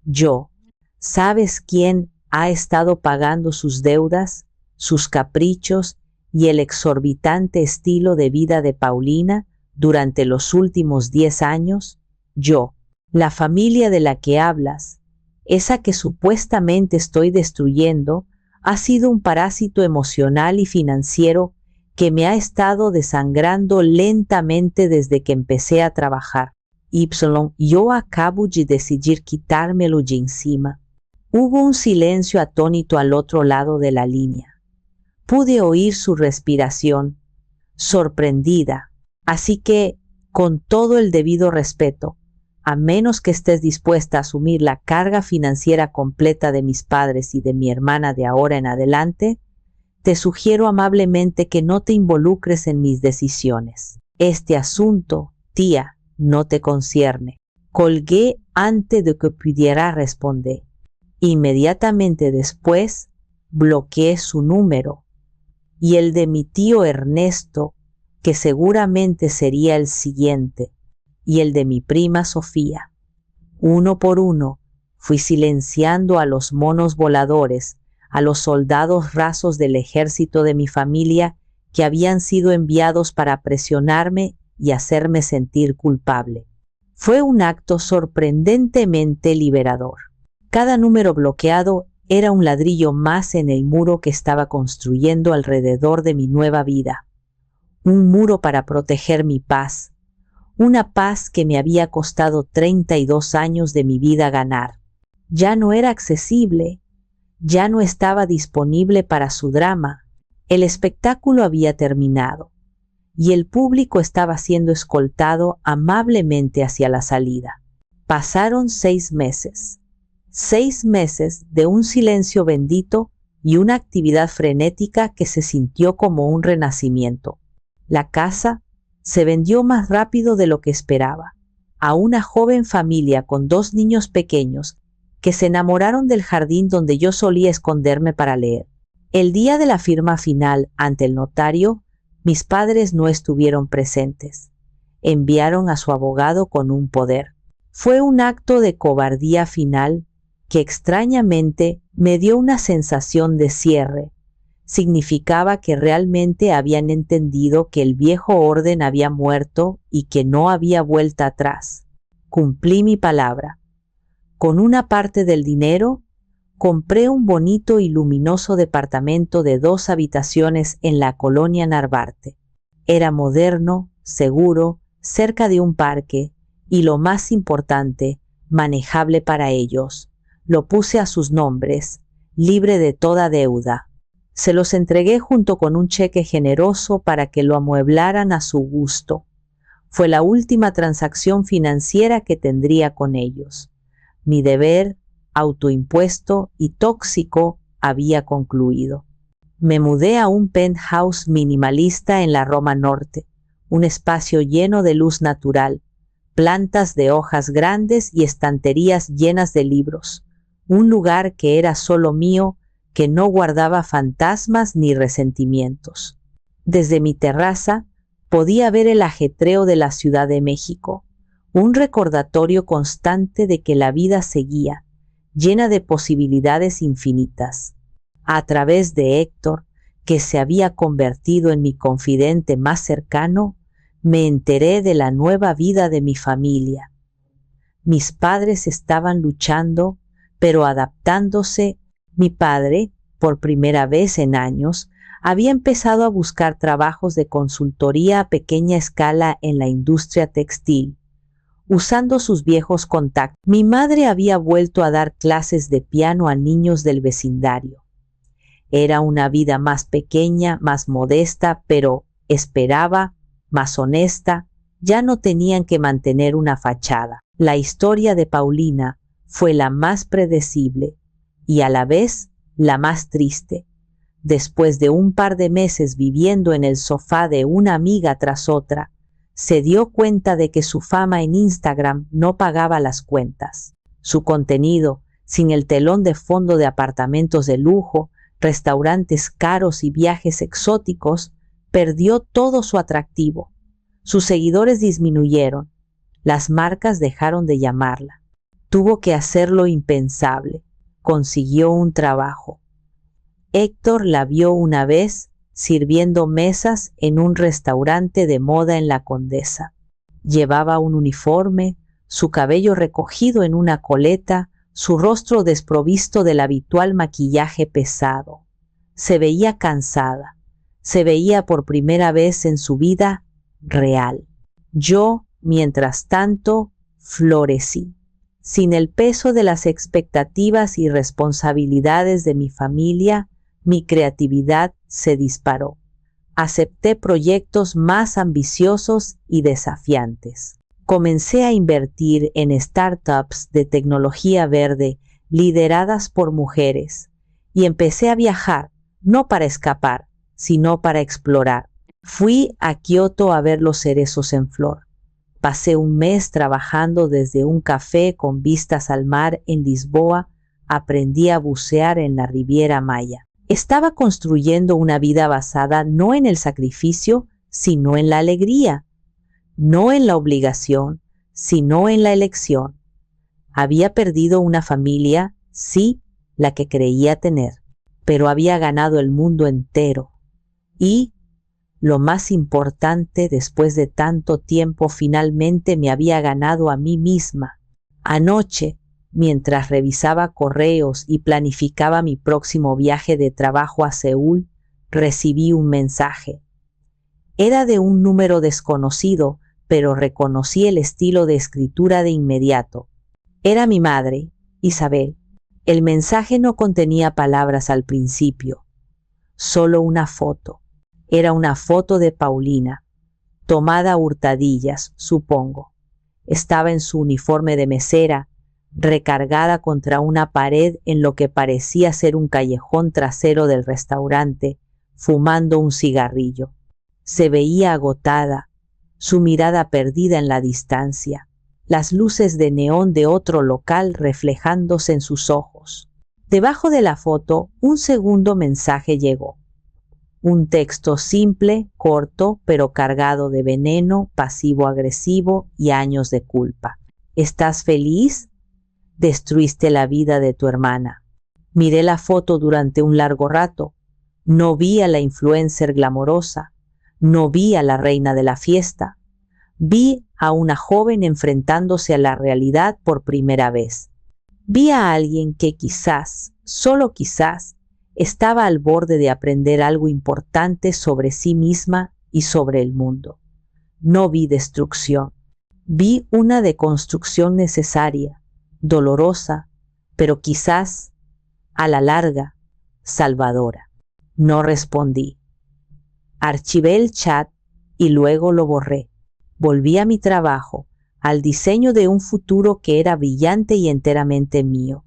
Yo. ¿Sabes quién ha estado pagando sus deudas, sus caprichos y el exorbitante estilo de vida de Paulina durante los últimos 10 años? Yo. La familia de la que hablas, esa que supuestamente estoy destruyendo, ha sido un parásito emocional y financiero que me ha estado desangrando lentamente desde que empecé a trabajar. Yo acabo de decidir quitármelo de encima. Hubo un silencio atónito al otro lado de la línea. Pude oír su respiración, sorprendida, así que, con todo el debido respeto, a menos que estés dispuesta a asumir la carga financiera completa de mis padres y de mi hermana de ahora en adelante, te sugiero amablemente que no te involucres en mis decisiones. Este asunto, tía, no te concierne. Colgué antes de que pudiera responder. Inmediatamente después, bloqueé su número y el de mi tío Ernesto, que seguramente sería el siguiente, y el de mi prima Sofía. Uno por uno, fui silenciando a los monos voladores, a los soldados rasos del ejército de mi familia que habían sido enviados para presionarme y hacerme sentir culpable. Fue un acto sorprendentemente liberador. Cada número bloqueado era un ladrillo más en el muro que estaba construyendo alrededor de mi nueva vida. Un muro para proteger mi paz, una paz que me había costado 32 años de mi vida ganar. Ya no era accesible, ya no estaba disponible para su drama. El espectáculo había terminado y el público estaba siendo escoltado amablemente hacia la salida. Pasaron 6 meses. 6 meses de un silencio bendito y una actividad frenética que se sintió como un renacimiento. La casa se vendió más rápido de lo que esperaba, a una joven familia con 2 niños pequeños que se enamoraron del jardín donde yo solía esconderme para leer. El día de la firma final ante el notario, mis padres no estuvieron presentes. Enviaron a su abogado con un poder. Fue un acto de cobardía final que extrañamente me dio una sensación de cierre. Significaba que realmente habían entendido que el viejo orden había muerto y que no había vuelta atrás. Cumplí mi palabra. Con una parte del dinero, compré un bonito y luminoso departamento de 2 habitaciones en la colonia Narvarte. Era moderno, seguro, cerca de un parque y, lo más importante, manejable para ellos. Lo puse a sus nombres, libre de toda deuda. Se los entregué junto con un cheque generoso para que lo amueblaran a su gusto. Fue la última transacción financiera que tendría con ellos. Mi deber, autoimpuesto y tóxico, había concluido. Me mudé a un penthouse minimalista en la Roma Norte, un espacio lleno de luz natural, plantas de hojas grandes y estanterías llenas de libros. Un lugar que era solo mío, que no guardaba fantasmas ni resentimientos. Desde mi terraza podía ver el ajetreo de la Ciudad de México, un recordatorio constante de que la vida seguía, llena de posibilidades infinitas. A través de Héctor, que se había convertido en mi confidente más cercano, me enteré de la nueva vida de mi familia. Mis padres estaban luchando, pero adaptándose. Mi padre, por primera vez en años, había empezado a buscar trabajos de consultoría a pequeña escala en la industria textil, usando sus viejos contactos. Mi madre había vuelto a dar clases de piano a niños del vecindario. Era una vida más pequeña, más modesta, pero, esperaba, más honesta. Ya no tenían que mantener una fachada. La historia de Paulina fue la más predecible y a la vez la más triste. Después de un par de meses viviendo en el sofá de una amiga tras otra, se dio cuenta de que su fama en Instagram no pagaba las cuentas. Su contenido, sin el telón de fondo de apartamentos de lujo, restaurantes caros y viajes exóticos, perdió todo su atractivo. Sus seguidores disminuyeron. Las marcas dejaron de llamarla. Tuvo que hacer lo impensable. Consiguió un trabajo. Héctor la vio una vez sirviendo mesas en un restaurante de moda en la Condesa. Llevaba un uniforme, su cabello recogido en una coleta, su rostro desprovisto del habitual maquillaje pesado. Se veía cansada. Se veía por primera vez en su vida real. Yo, mientras tanto, florecí. Sin el peso de las expectativas y responsabilidades de mi familia, Mi creatividad se disparó. Acepté proyectos más ambiciosos y desafiantes. Comencé a invertir en startups de tecnología verde lideradas por mujeres y empecé a viajar, no para escapar, sino para explorar. Fui a Kioto a ver los cerezos en flor. Pasé un mes trabajando desde un café con vistas al mar en Lisboa. Aprendí a bucear en la Riviera Maya. Estaba construyendo una vida basada no en el sacrificio, sino en la alegría, no en la obligación, sino en la elección. Había perdido una familia, sí, la que creía tener, pero había ganado el mundo entero. Y, lo más importante, después de tanto tiempo, finalmente me había ganado a mí misma. Anoche, mientras revisaba correos y planificaba mi próximo viaje de trabajo a Seúl, recibí un mensaje. Era de un número desconocido, pero reconocí el estilo de escritura de inmediato. Era mi madre, Isabel. El mensaje no contenía palabras al principio, solo una foto. Era una foto de Paulina, tomada a hurtadillas, supongo. Estaba en su uniforme de mesera, recargada contra una pared en lo que parecía ser un callejón trasero del restaurante, fumando un cigarrillo. Se veía agotada, su mirada perdida en la distancia, las luces de neón de otro local reflejándose en sus ojos. Debajo de la foto, un segundo mensaje llegó. Un texto simple, corto, pero cargado de veneno, pasivo-agresivo y años de culpa. ¿Estás feliz? Destruiste la vida de tu hermana. Miré la foto durante un largo rato. No vi a la influencer glamorosa. No vi a la reina de la fiesta. Vi a una joven enfrentándose a la realidad por primera vez. Vi a alguien que quizás, solo quizás, estaba al borde de aprender algo importante sobre sí misma y sobre el mundo. No vi destrucción. Vi una deconstrucción necesaria, dolorosa, pero quizás, a la larga, salvadora. No respondí. Archivé el chat y luego lo borré. Volví a mi trabajo, al diseño de un futuro que era brillante y enteramente mío.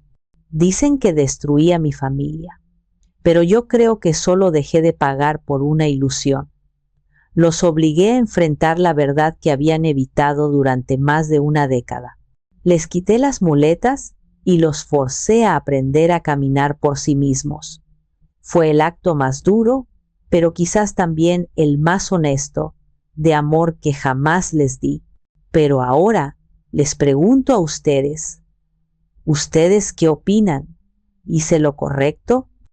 Dicen que destruí a mi familia, pero yo creo que solo dejé de pagar por una ilusión. Los obligué a enfrentar la verdad que habían evitado durante más de una década. Les quité las muletas y los forcé a aprender a caminar por sí mismos. Fue el acto más duro, pero quizás también el más honesto, de amor que jamás les di. Pero ahora les pregunto a ustedes, ¿ustedes qué opinan? ¿Hice lo correcto?